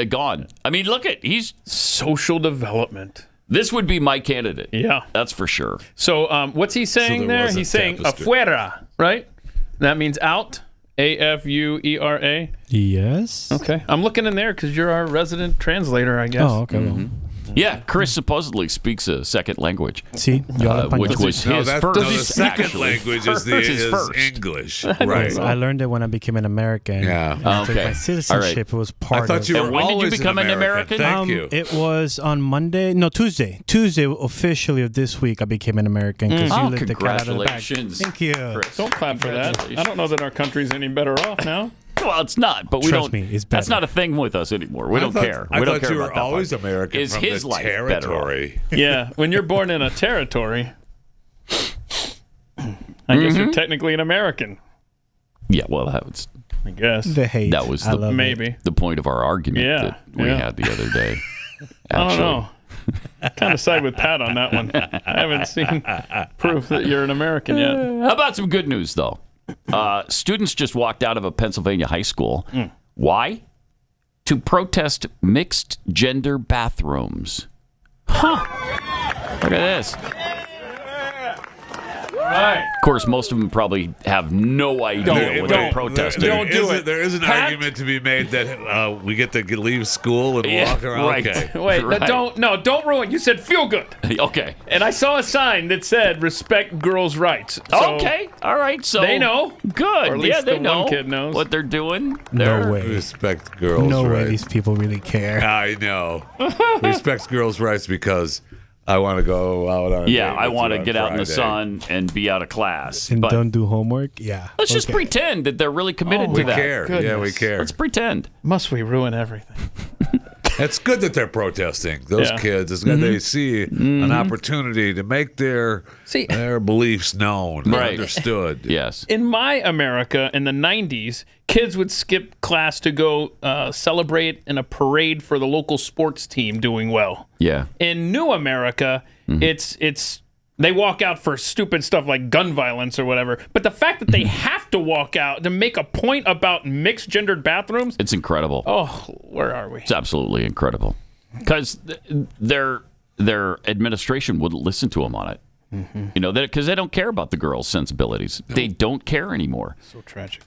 gone. I mean, look at he's social development. This would be my candidate. Yeah. That's for sure. So what's he saying there? He's saying afuera, right? That means out. A-F-U-E-R-A? Yes. Okay. I'm looking in there because you're our resident translator, I guess. Oh, okay. Well. Yeah, Chris supposedly speaks a second language. See, which was his first. No, the second language is English. Right. I learned it when I became an American. Yeah. Okay. My citizenship was part of it. I thought you were when always did you become an American? Thank you. It was on Monday. No, Tuesday. Tuesday officially of this week I became an American because you lit the cat out of the bag. Congratulations. Thank you. Chris. Don't clap for that. I don't know that our country's any better off now. Well, it's not, but we Trust don't. me, it's better. That's not a thing with us anymore. We don't care. We don't care you about were that always part. American Is from his the life territory. Yeah, when you're born in a territory, I guess you're technically an American. Yeah, well, that was. I guess the hate. That was maybe the point of our argument that we had the other day. I don't know. Kind of side with Pat on that one. I haven't seen proof that you're an American yet. How about some good news, though? Students just walked out of a Pennsylvania high school. Why? To protest mixed gender bathrooms. Huh. Look at this. Right. Of course, most of them probably have no idea what they're protesting. There is an argument to be made that we get to leave school and walk around. Right. Okay. Wait, don't ruin. You said feel good. Okay. And I saw a sign that said respect girls' rights. So okay. All right. So they know. Good. Or at least they the know one kid knows what they're doing. No way. Respect girls' rights. No way these people really care. I know. Respect girls' rights because I want to go out on a date I want to on get out in the Friday. sun and be out of class. And but don't do homework? Yeah. Let's just pretend that they're really committed to that. We care. Goodness. Yeah, we care. Let's pretend. Must we ruin everything? It's good that they're protesting. Those kids, it's good they see an opportunity to make their beliefs known and understood. Yes. In my America in the 90s, kids would skip class to go celebrate in a parade for the local sports team doing well. Yeah. In new America, it's they walk out for stupid stuff like gun violence or whatever. But the fact that they have to walk out to make a point about mixed gendered bathrooms, it's incredible. Oh, where are we? It's absolutely incredible. Because their administration wouldn't listen to them on it. You know, because they don't care about the girls' sensibilities. No. They don't care anymore. So tragic.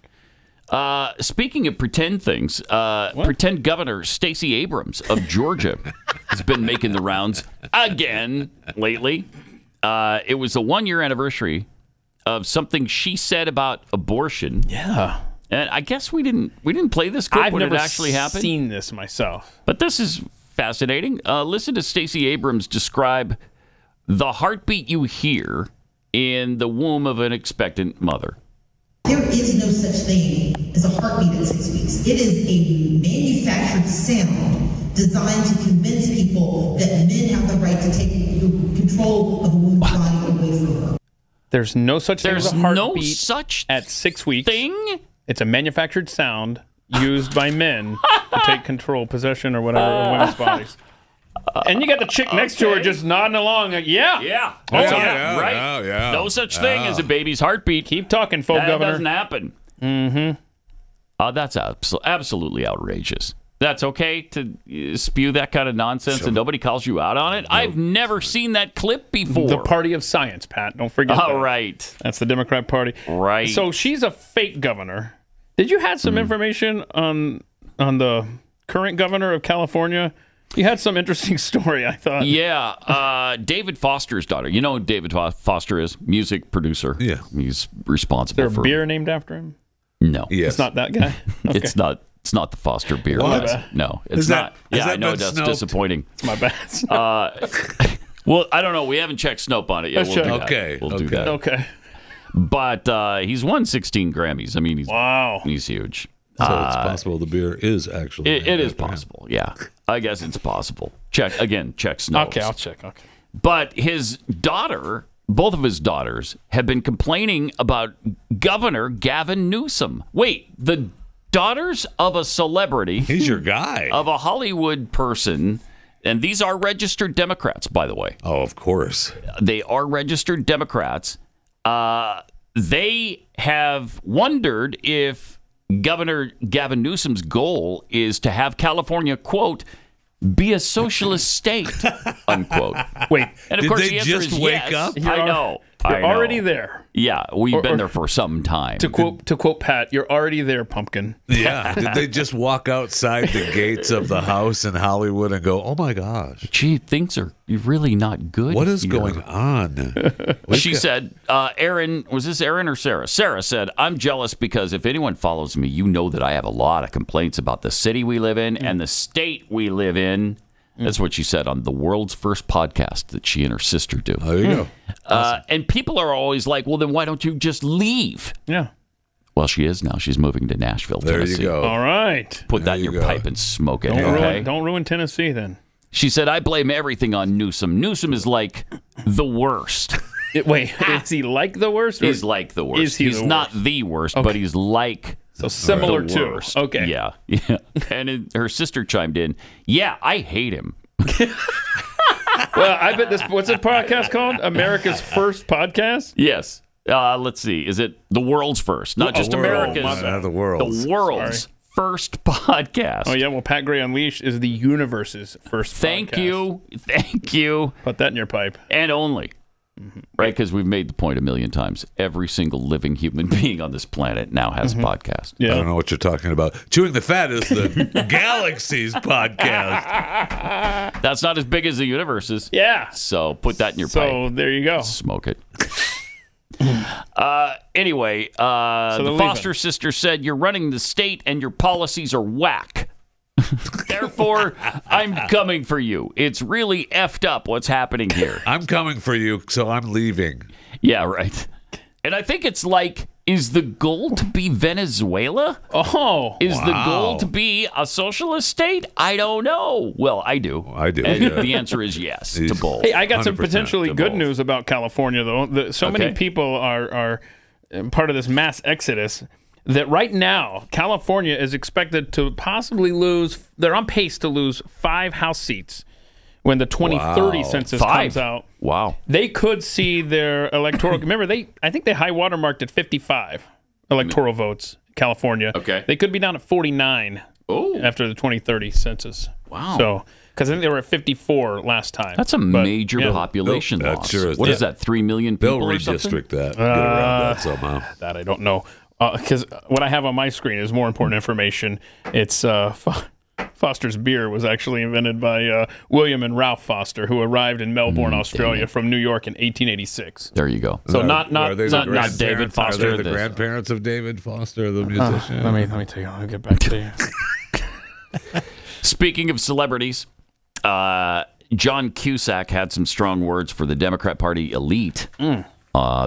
Speaking of pretend things, pretend Governor Stacey Abrams of Georgia has been making the rounds again lately. It was the 1-year anniversary of something she said about abortion. Yeah. And I guess we didn't play this clip when it actually happened. I've never seen this myself. But this is fascinating. Listen to Stacey Abrams describe the heartbeat you hear in the womb of an expectant mother. There is no such thing as a heartbeat at 6 weeks. It is a manufactured sound designed to convince people that men have the right to take control of a woman's body away from her. There's no such thing as a heartbeat such at 6 weeks. Thing? It's a manufactured sound used by men to take control, possession, or whatever of women's bodies. And you got the chick next to her just nodding along, like, yeah. Yeah. Oh, Right. Yeah. No such thing as a baby's heartbeat. Keep talking, folk governor. That doesn't happen. Mm-hmm. That's absolutely outrageous. That's okay to spew that kind of nonsense and nobody calls you out on it? I've never seen that clip before. The party of science, Pat. Don't forget that. Right. That's the Democrat Party. Right. So she's a fake governor. Did you have some information on the current governor of California? You had some interesting story, I thought. Yeah. David Foster's daughter. You know who David Foster is? Music producer. Yeah. He's responsible for... Is there for... a beer named after him? No. Yes. It's not that guy? Okay. It's not the Foster beer. No, it's not. Yeah, I know that's disappointing. It's my bad. Well, I don't know. We haven't checked Snope on it yet. We'll do that. Okay. We'll do that. Okay. But he's won 16 Grammys. I mean, he's huge. So it's possible the beer is actually. It is possible. Yeah, I guess it's possible. Check Snope. Okay, I'll check. Okay. But his daughter, both of his daughters, have been complaining about Governor Gavin Newsom. Wait, the daughters of a celebrity. He's your guy. Of a Hollywood person. And these are registered Democrats, by the way. Oh, of course. They are registered Democrats. They have wondered if Governor Gavin Newsom's goal is to have California, quote, be a socialist state, unquote. Wait, and of course the answer is wake yes. up? I know. You're already there. Yeah, we've been there for some time. To quote Pat, you're already there, pumpkin. Yeah. Did they just walk outside the gates of the house in Hollywood and go, oh my gosh. Gee, things are really not good. What is here. going on? She said, Aaron, was this Aaron or Sarah? Sarah said, I'm jealous because if anyone follows me, you know that I have a lot of complaints about the city we live in and the state we live in. That's what she said on the world's first podcast that she and her sister do. There you go. Awesome. And people are always like, well, then why don't you just leave? Yeah. Well, she is now. She's moving to Nashville, Tennessee. There you go. All right. Put that in your pipe and smoke it. Don't ruin Tennessee then. She said, I blame everything on Newsom. Newsom is like the worst. Wait, is he like the worst? He's like the worst. He's not the worst, but he's like so similar the to. Worst. Okay. Yeah. And her sister chimed in, yeah, I hate him. Well, I bet this. What's the podcast called? America's First Podcast? Yes. Let's see. Is it the world's first? Not just America's. The world's. The world's first podcast. Oh, yeah. Well, Pat Gray Unleashed is the universe's first Thank podcast. Thank you. Put that in your pipe. And only. Right? Because we've made the point a million times. Every single living human being on this planet now has a podcast. Yeah. I don't know what you're talking about. Chewing the Fat is the Galaxy's podcast. That's not as big as the universe's. Yeah. So put that in your pipe. So there you go. Smoke it. Anyway, the Foster sister said, you're running the state and your policies are whack. Therefore, I'm coming for you. It's really effed up what's happening here. I'm coming for you, so I'm leaving. Yeah, right. And I think it's like, is the goal to be Venezuela? Oh, Is the goal to be a socialist state? I don't know. Well, I do. I do. And the answer is yes to both. Hey, I got some potentially good news about California, though. So many people are part of this mass exodus that right now, California is expected to possibly lose, they're on pace to lose 5 House seats when the 2030 census comes out. Wow. They could see their electoral, remember, I think they high watermarked at 55 electoral votes, California. Okay. They could be down at 49 after the 2030 census. Wow. So, because I think they were at 54 last time. That's a major population loss. Sure is. What is that, 3 million people They'll or something? redistrict that. Get around that somehow. That I don't know. Because what I have on my screen is more important information. It's Foster's beer was actually invented by William and Ralph Foster, who arrived in Melbourne, Australia, from New York in 1886. There you go. So not David Foster. Are they the grandparents of David Foster, the musician? Let me tell you. I'll get back to you. Speaking of celebrities, John Cusack had some strong words for the Democrat Party elite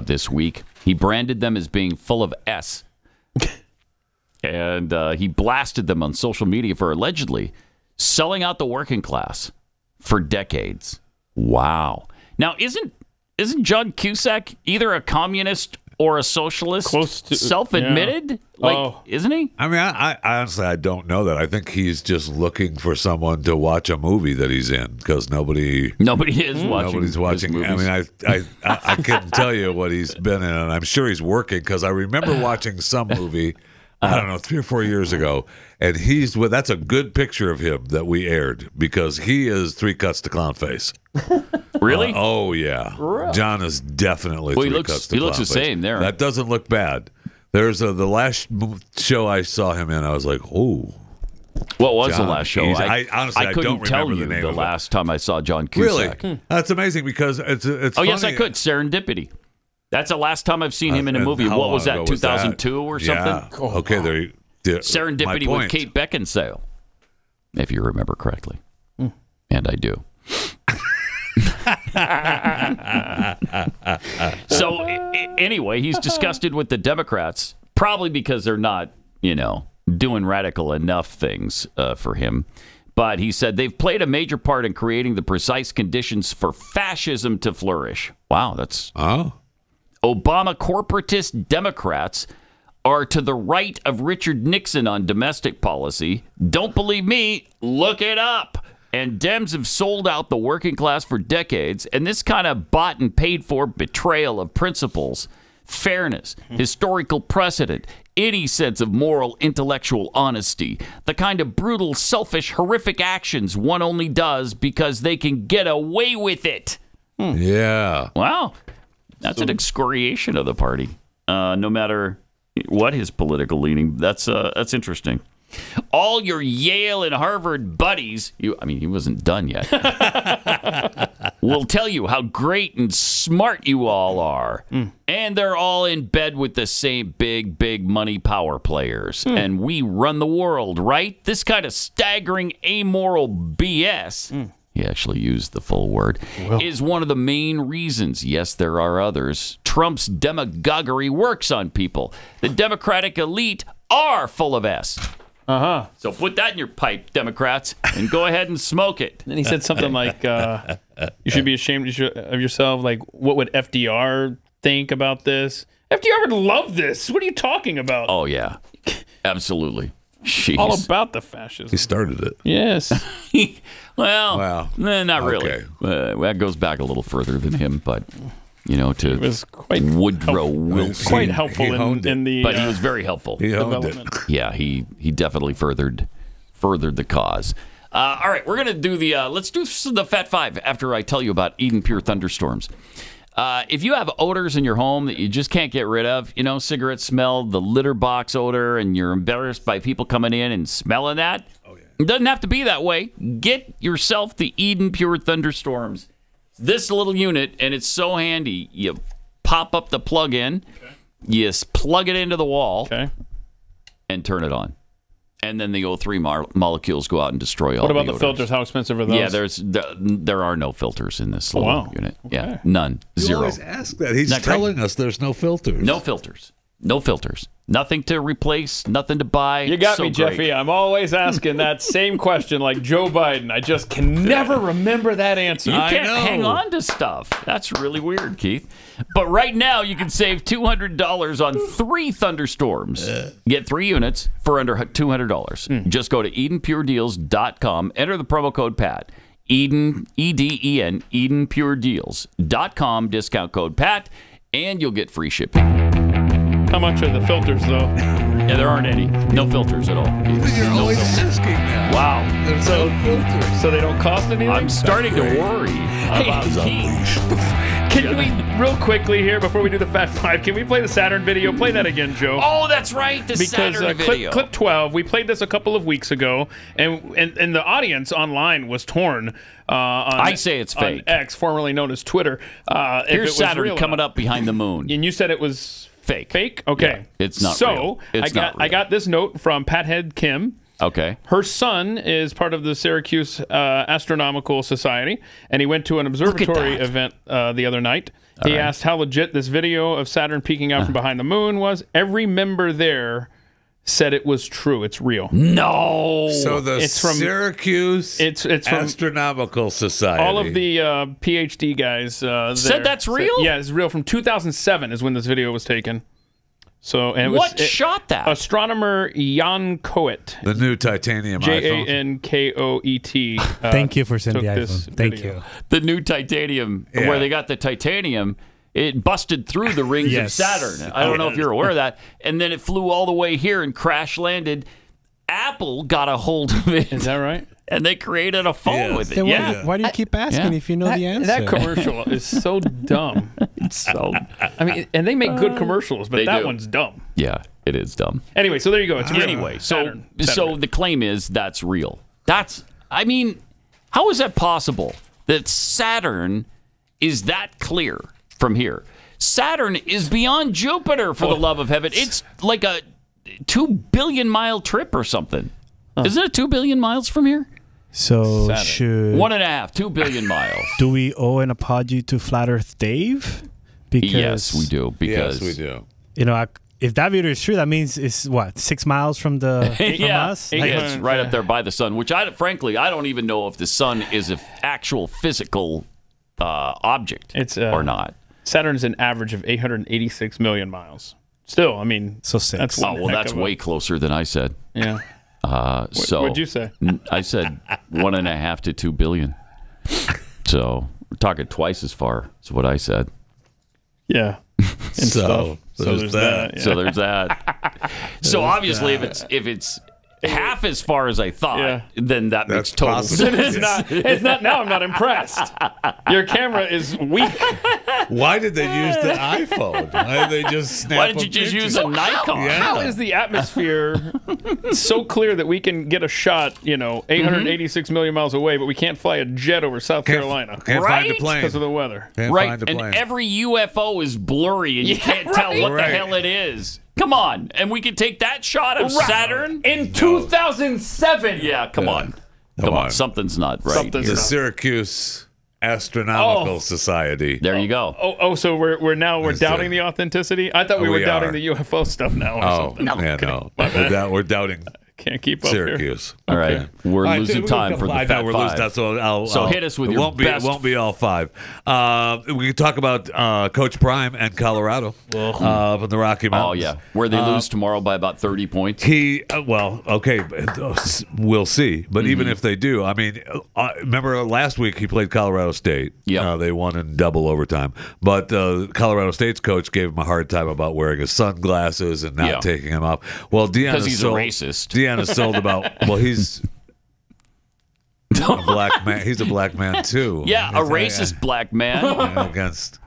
this week. He branded them as being full of S. And he blasted them on social media for allegedly selling out the working class for decades. Wow. Now, isn't John Cusack either a communist or a socialist, self-admitted. Isn't he? I mean, I honestly, I don't know that. I think he's just looking for someone to watch a movie that he's in because nobody is watching. Nobody's watching. I mean, I couldn't tell you what he's been in, and I'm sure he's working because I remember watching some movie. I don't know, 3 or 4 years ago, and that's a good picture of him that we aired because he is 3 cuts to clown face. Really? Oh yeah, really? John is definitely 3 cuts to clown face. He looks the same there. That doesn't look bad. There's the last show I saw him in. I was like, oh. What was the last show? I honestly couldn't don't tell remember you the name the of last time I saw John Cusack. Really? That's amazing because it's funny. Yes, I could. Serendipity. That's the last time I've seen him in a movie. What was that, 2002 or something? Yeah. Okay, there. Serendipity with Kate Beckinsale, if you remember correctly. And I do. So, anyway, he's disgusted with the Democrats, probably because they're not, doing radical enough things for him. But he said they've played a major part in creating the precise conditions for fascism to flourish. Wow, that's... Oh. Obama corporatist Democrats are to the right of Richard Nixon on domestic policy. Don't believe me? Look it up. And Dems have sold out the working class for decades. And this kind of bought and paid for betrayal of principles, fairness, historical precedent, any sense of moral, intellectual honesty, the kind of brutal, selfish, horrific actions one only does because they can get away with it. Yeah. Wow. That's an excoriation of the party, no matter what his political leaning. That's interesting. All your Yale and Harvard buddies, he wasn't done yet, will tell you how great and smart you all are. And they're all in bed with the same big money power players. And we run the world, right? This kind of staggering amoral BS. He actually used the full word, is one of the main reasons, yes, there are others, Trump's demagoguery works on people. The Democratic elite are full of S. So put that in your pipe, Democrats, and go ahead and smoke it. Then he said something like, you should be ashamed of yourself. Like, what would FDR think about this? FDR would love this. What are you talking about? Oh, yeah. Absolutely. Jeez. All about the fascism. He started it. Yes. Not really. That goes back a little further than him, but to it was quite Woodrow Wilson, quite helpful in the. But he was very helpful. He development. Yeah, he definitely furthered the cause. All right, we're gonna do let's do the Fat Five after I tell you about Eden Pure thunderstorms. If you have odors in your home that you just can't get rid of, cigarette smell, the litter box odor, and you're embarrassed by people coming in and smelling that, it doesn't have to be that way. Get yourself the Eden Pure thunderstorms. This little unit, and it's so handy. You pop up the plug-in, you plug it into the wall, and turn it on. And then the O3 molecules go out and destroy all the odors. What about the filters? How expensive are those? Yeah, there are no filters in this little unit. Okay. Yeah, none. You Zero. always ask that. He's telling us there's no filters. No filters. No filters. Nothing to replace, nothing to buy. You got me, Jeffy. I'm always asking that same question like Joe Biden. I just can never remember that answer. You can't hang on to stuff. That's really weird, Keith. But right now, you can save $200 on 3 thunderstorms. Get 3 units for under $200. Just go to EdenPureDeals.com. Enter the promo code PAT. Eden, E-D-E-N, EdenPureDeals.com. Discount code PAT. And you'll get free shipping. How much are the filters, though? Yeah, there aren't any. No filters at all. You're always asking that. Wow. There's no filters. So they don't cost anything? I'm starting to worry about Can we, real quickly here, before we do the Fat Five, can we play the Saturn video? Play that again, Joe. Oh, that's right, the Saturn video. Clip 12, we played this a couple of weeks ago, and the audience online was torn I say it's fake. On X, formerly known as Twitter. Here's Saturn coming up behind the moon. And you said it was... Fake. Fake? Okay. Yeah, it's not real. I got this note from Pathead Kim. Okay. Her son is part of the Syracuse Astronomical Society, and he went to an observatory event the other night. He asked how legit this video of Saturn peeking out from behind the moon was. Every member there said it was true. It's real. No. So it's from Syracuse it's from Astronomical Society. all of the PhD guys said that's real? Yeah, it's real. From 2007 is when this video was taken. So and what shot that? Astronomer Jan Koet. The new titanium iPhone. Jankoet. Thank you for sending the iPhone. Thank you. The new titanium, where they got the titanium, it busted through the rings of Saturn. I don't know if you're aware of that. And then it flew all the way here and crash landed. Apple got a hold of it. Is that right? And they created a phone with it. Then why do you keep asking if you know the answer? That commercial is so dumb. It's so. I mean, and they make good commercials, but that one's dumb. Yeah, it is dumb. Anyway, so there you go. It's real. Anyway, Saturn. So the claim is that's real. I mean, how is that possible that Saturn is that clear from here? Saturn is beyond Jupiter, for the love of heaven. It's like a 2 billion mile trip or something. Isn't it 2 billion miles from here? So Saturn. should 1.5, 2 billion miles. Do we owe an apology to Flat Earth Dave? Because yes, we do. Because yes, we do. You know, if that video is true, that means it's what 6 miles from the from us. It's right up there by the sun. Which frankly, I don't even know if the sun is an actual physical object. It's or not. Saturn is an average of 886 million miles. Still, I mean, so 6. That's way closer than I said. Yeah. What'd you say? I said 1.5 to 2 billion. So we're talking twice as far as what I said. Yeah. So there's that. Yeah. So there's that. So obviously, if it's half as far as I thought, then that makes total sense. It's not. Now I'm not impressed. Your camera is weak. Why did they use the iPhone? Why did they just snap? Why did you just use a Nikon? How is the atmosphere so clear that we can get a shot, 886 million miles away, but we can't fly a jet over South Carolina? Can't find a plane because of the weather. Can't find a plane. And every UFO is blurry, and you can't tell what the hell it is. Come on, and we can take that shot of Saturn in 2007. Yeah, come on. Something's not right. The Syracuse Astronomical Society. There you go. So we're doubting the authenticity. I thought we were doubting the UFO stuff now. Or something. No. We're doubting. Can't keep up Syracuse. All right, we're losing time for the Fat Five. Losing time, so hit us with your best. It won't be all 5. We can talk about Coach Prime and Colorado up in the Rocky Mountains. Oh yeah, where they lose tomorrow by about 30 points. We'll see. But even if they do, I mean, remember last week he played Colorado State. Yeah, they won in double overtime. But Colorado State's coach gave him a hard time about wearing his sunglasses and not taking them off. Well, because he's a racist. Deanna is sold about. Well, he's a black man. He's a black man too. Yeah, a racist black man.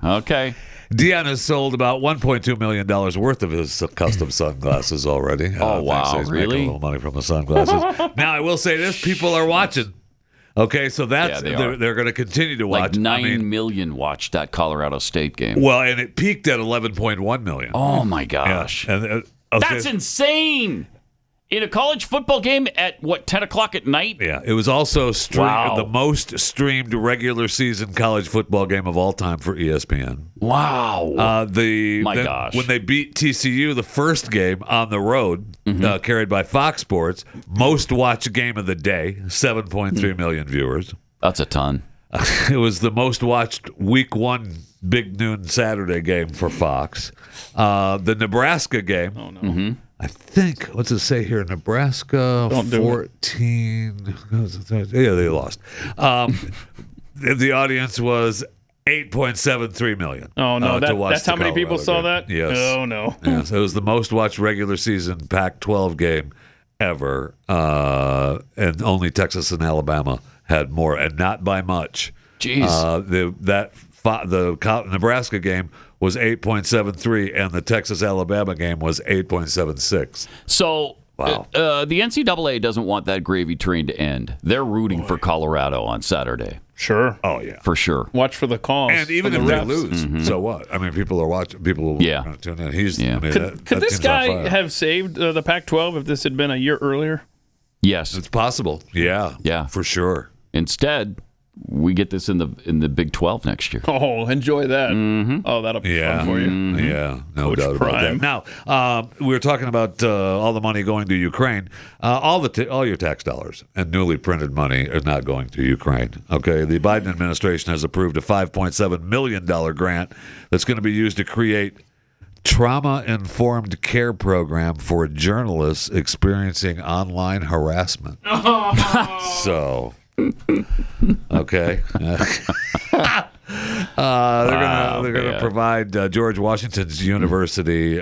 Okay. Deanna has sold about $1.2 million worth of his custom sunglasses already. Oh wow! He's really? Making a little money from the sunglasses. Now I will say this: people are watching. Okay, so that's they're going to continue to watch. Like 9 million watched that Colorado State game. Well, and it peaked at 11.1 million. Oh my gosh! Yeah. That's insane. In a college football game at 10 o'clock at night? Yeah, it was also the most streamed regular season college football game of all time for ESPN. Wow. Gosh. When they beat TCU the first game on the road, carried by Fox Sports, most watched game of the day, 7.3 million viewers. That's a ton. It was the most watched week 1 big noon Saturday game for Fox. The Nebraska game. Oh, no. I think, what's it say here? Nebraska 14. Yeah, they lost. The audience was 8.73 million. Oh, no. That's how many people saw that? Yes. Oh, no. Yes, it was the most watched regular season Pac-12 game ever. And only Texas and Alabama had more, and not by much. Jeez. The Nebraska game was 8.73, and the Texas-Alabama game was 8.76. So the NCAA doesn't want that gravy train to end. They're rooting for Colorado on Saturday. Sure. Oh, yeah. For sure. Watch for the calls. And even if they lose, so what? I mean, people are watching. People will tune in. Could this guy have saved the Pac-12 if this had been a year earlier? Yes. It's possible. Yeah. Yeah. For sure. Instead, we get this in the Big 12 next year. Oh, enjoy that. Mm-hmm. Oh, that'll be fun for you. Yeah, no Coach doubt Prime. about that. Now, we were talking about all the money going to Ukraine. All your tax dollars and newly printed money is not going to Ukraine. Okay, the Biden administration has approved a $5.7 million grant that's going to be used to create trauma-informed care program for journalists experiencing online harassment. So, okay. They're going to provide George Washington's University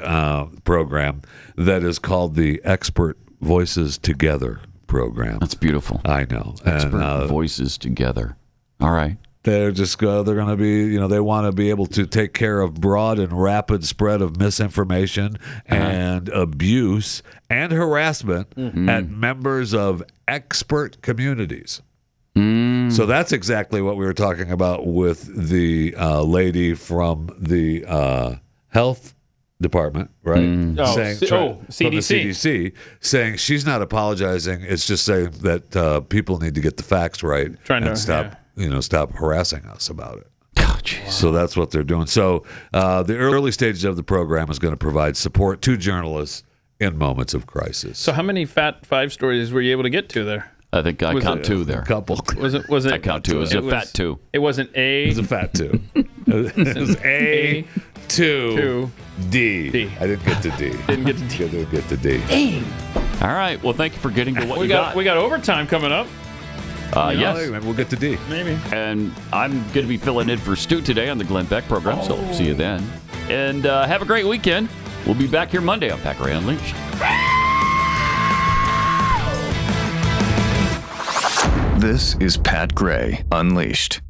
program that is called the Expert Voices Together program. That's beautiful. I know. Expert Voices Together. All right. They're going to be, they want to be able to take care of broad and rapid spread of misinformation and abuse and harassment at members of expert communities. So that's exactly what we were talking about with the lady from the health department, right? CDC. From the CDC, saying she's not apologizing. It's just saying that people need to get the facts right and stop. Stop harassing us about it. Oh, so that's what they're doing. So the early stages of the program is going to provide support to journalists in moments of crisis. So how many Fat Five stories were you able to get to there? I think I count two there. A couple. Was it? I count two. It was a fat two. It wasn't A. It was a fat two. It was A, 2, D. I didn't get to D. Didn't get to D. Dang. All right. Well, thank you for getting to what we you got. We got overtime coming up. Yes. Maybe we'll get to D. Maybe. And I'm going to be filling in for Stu today on the Glenn Beck program, so see you then. And have a great weekend. We'll be back here Monday on Pat Gray Unleashed. This is Pat Gray Unleashed.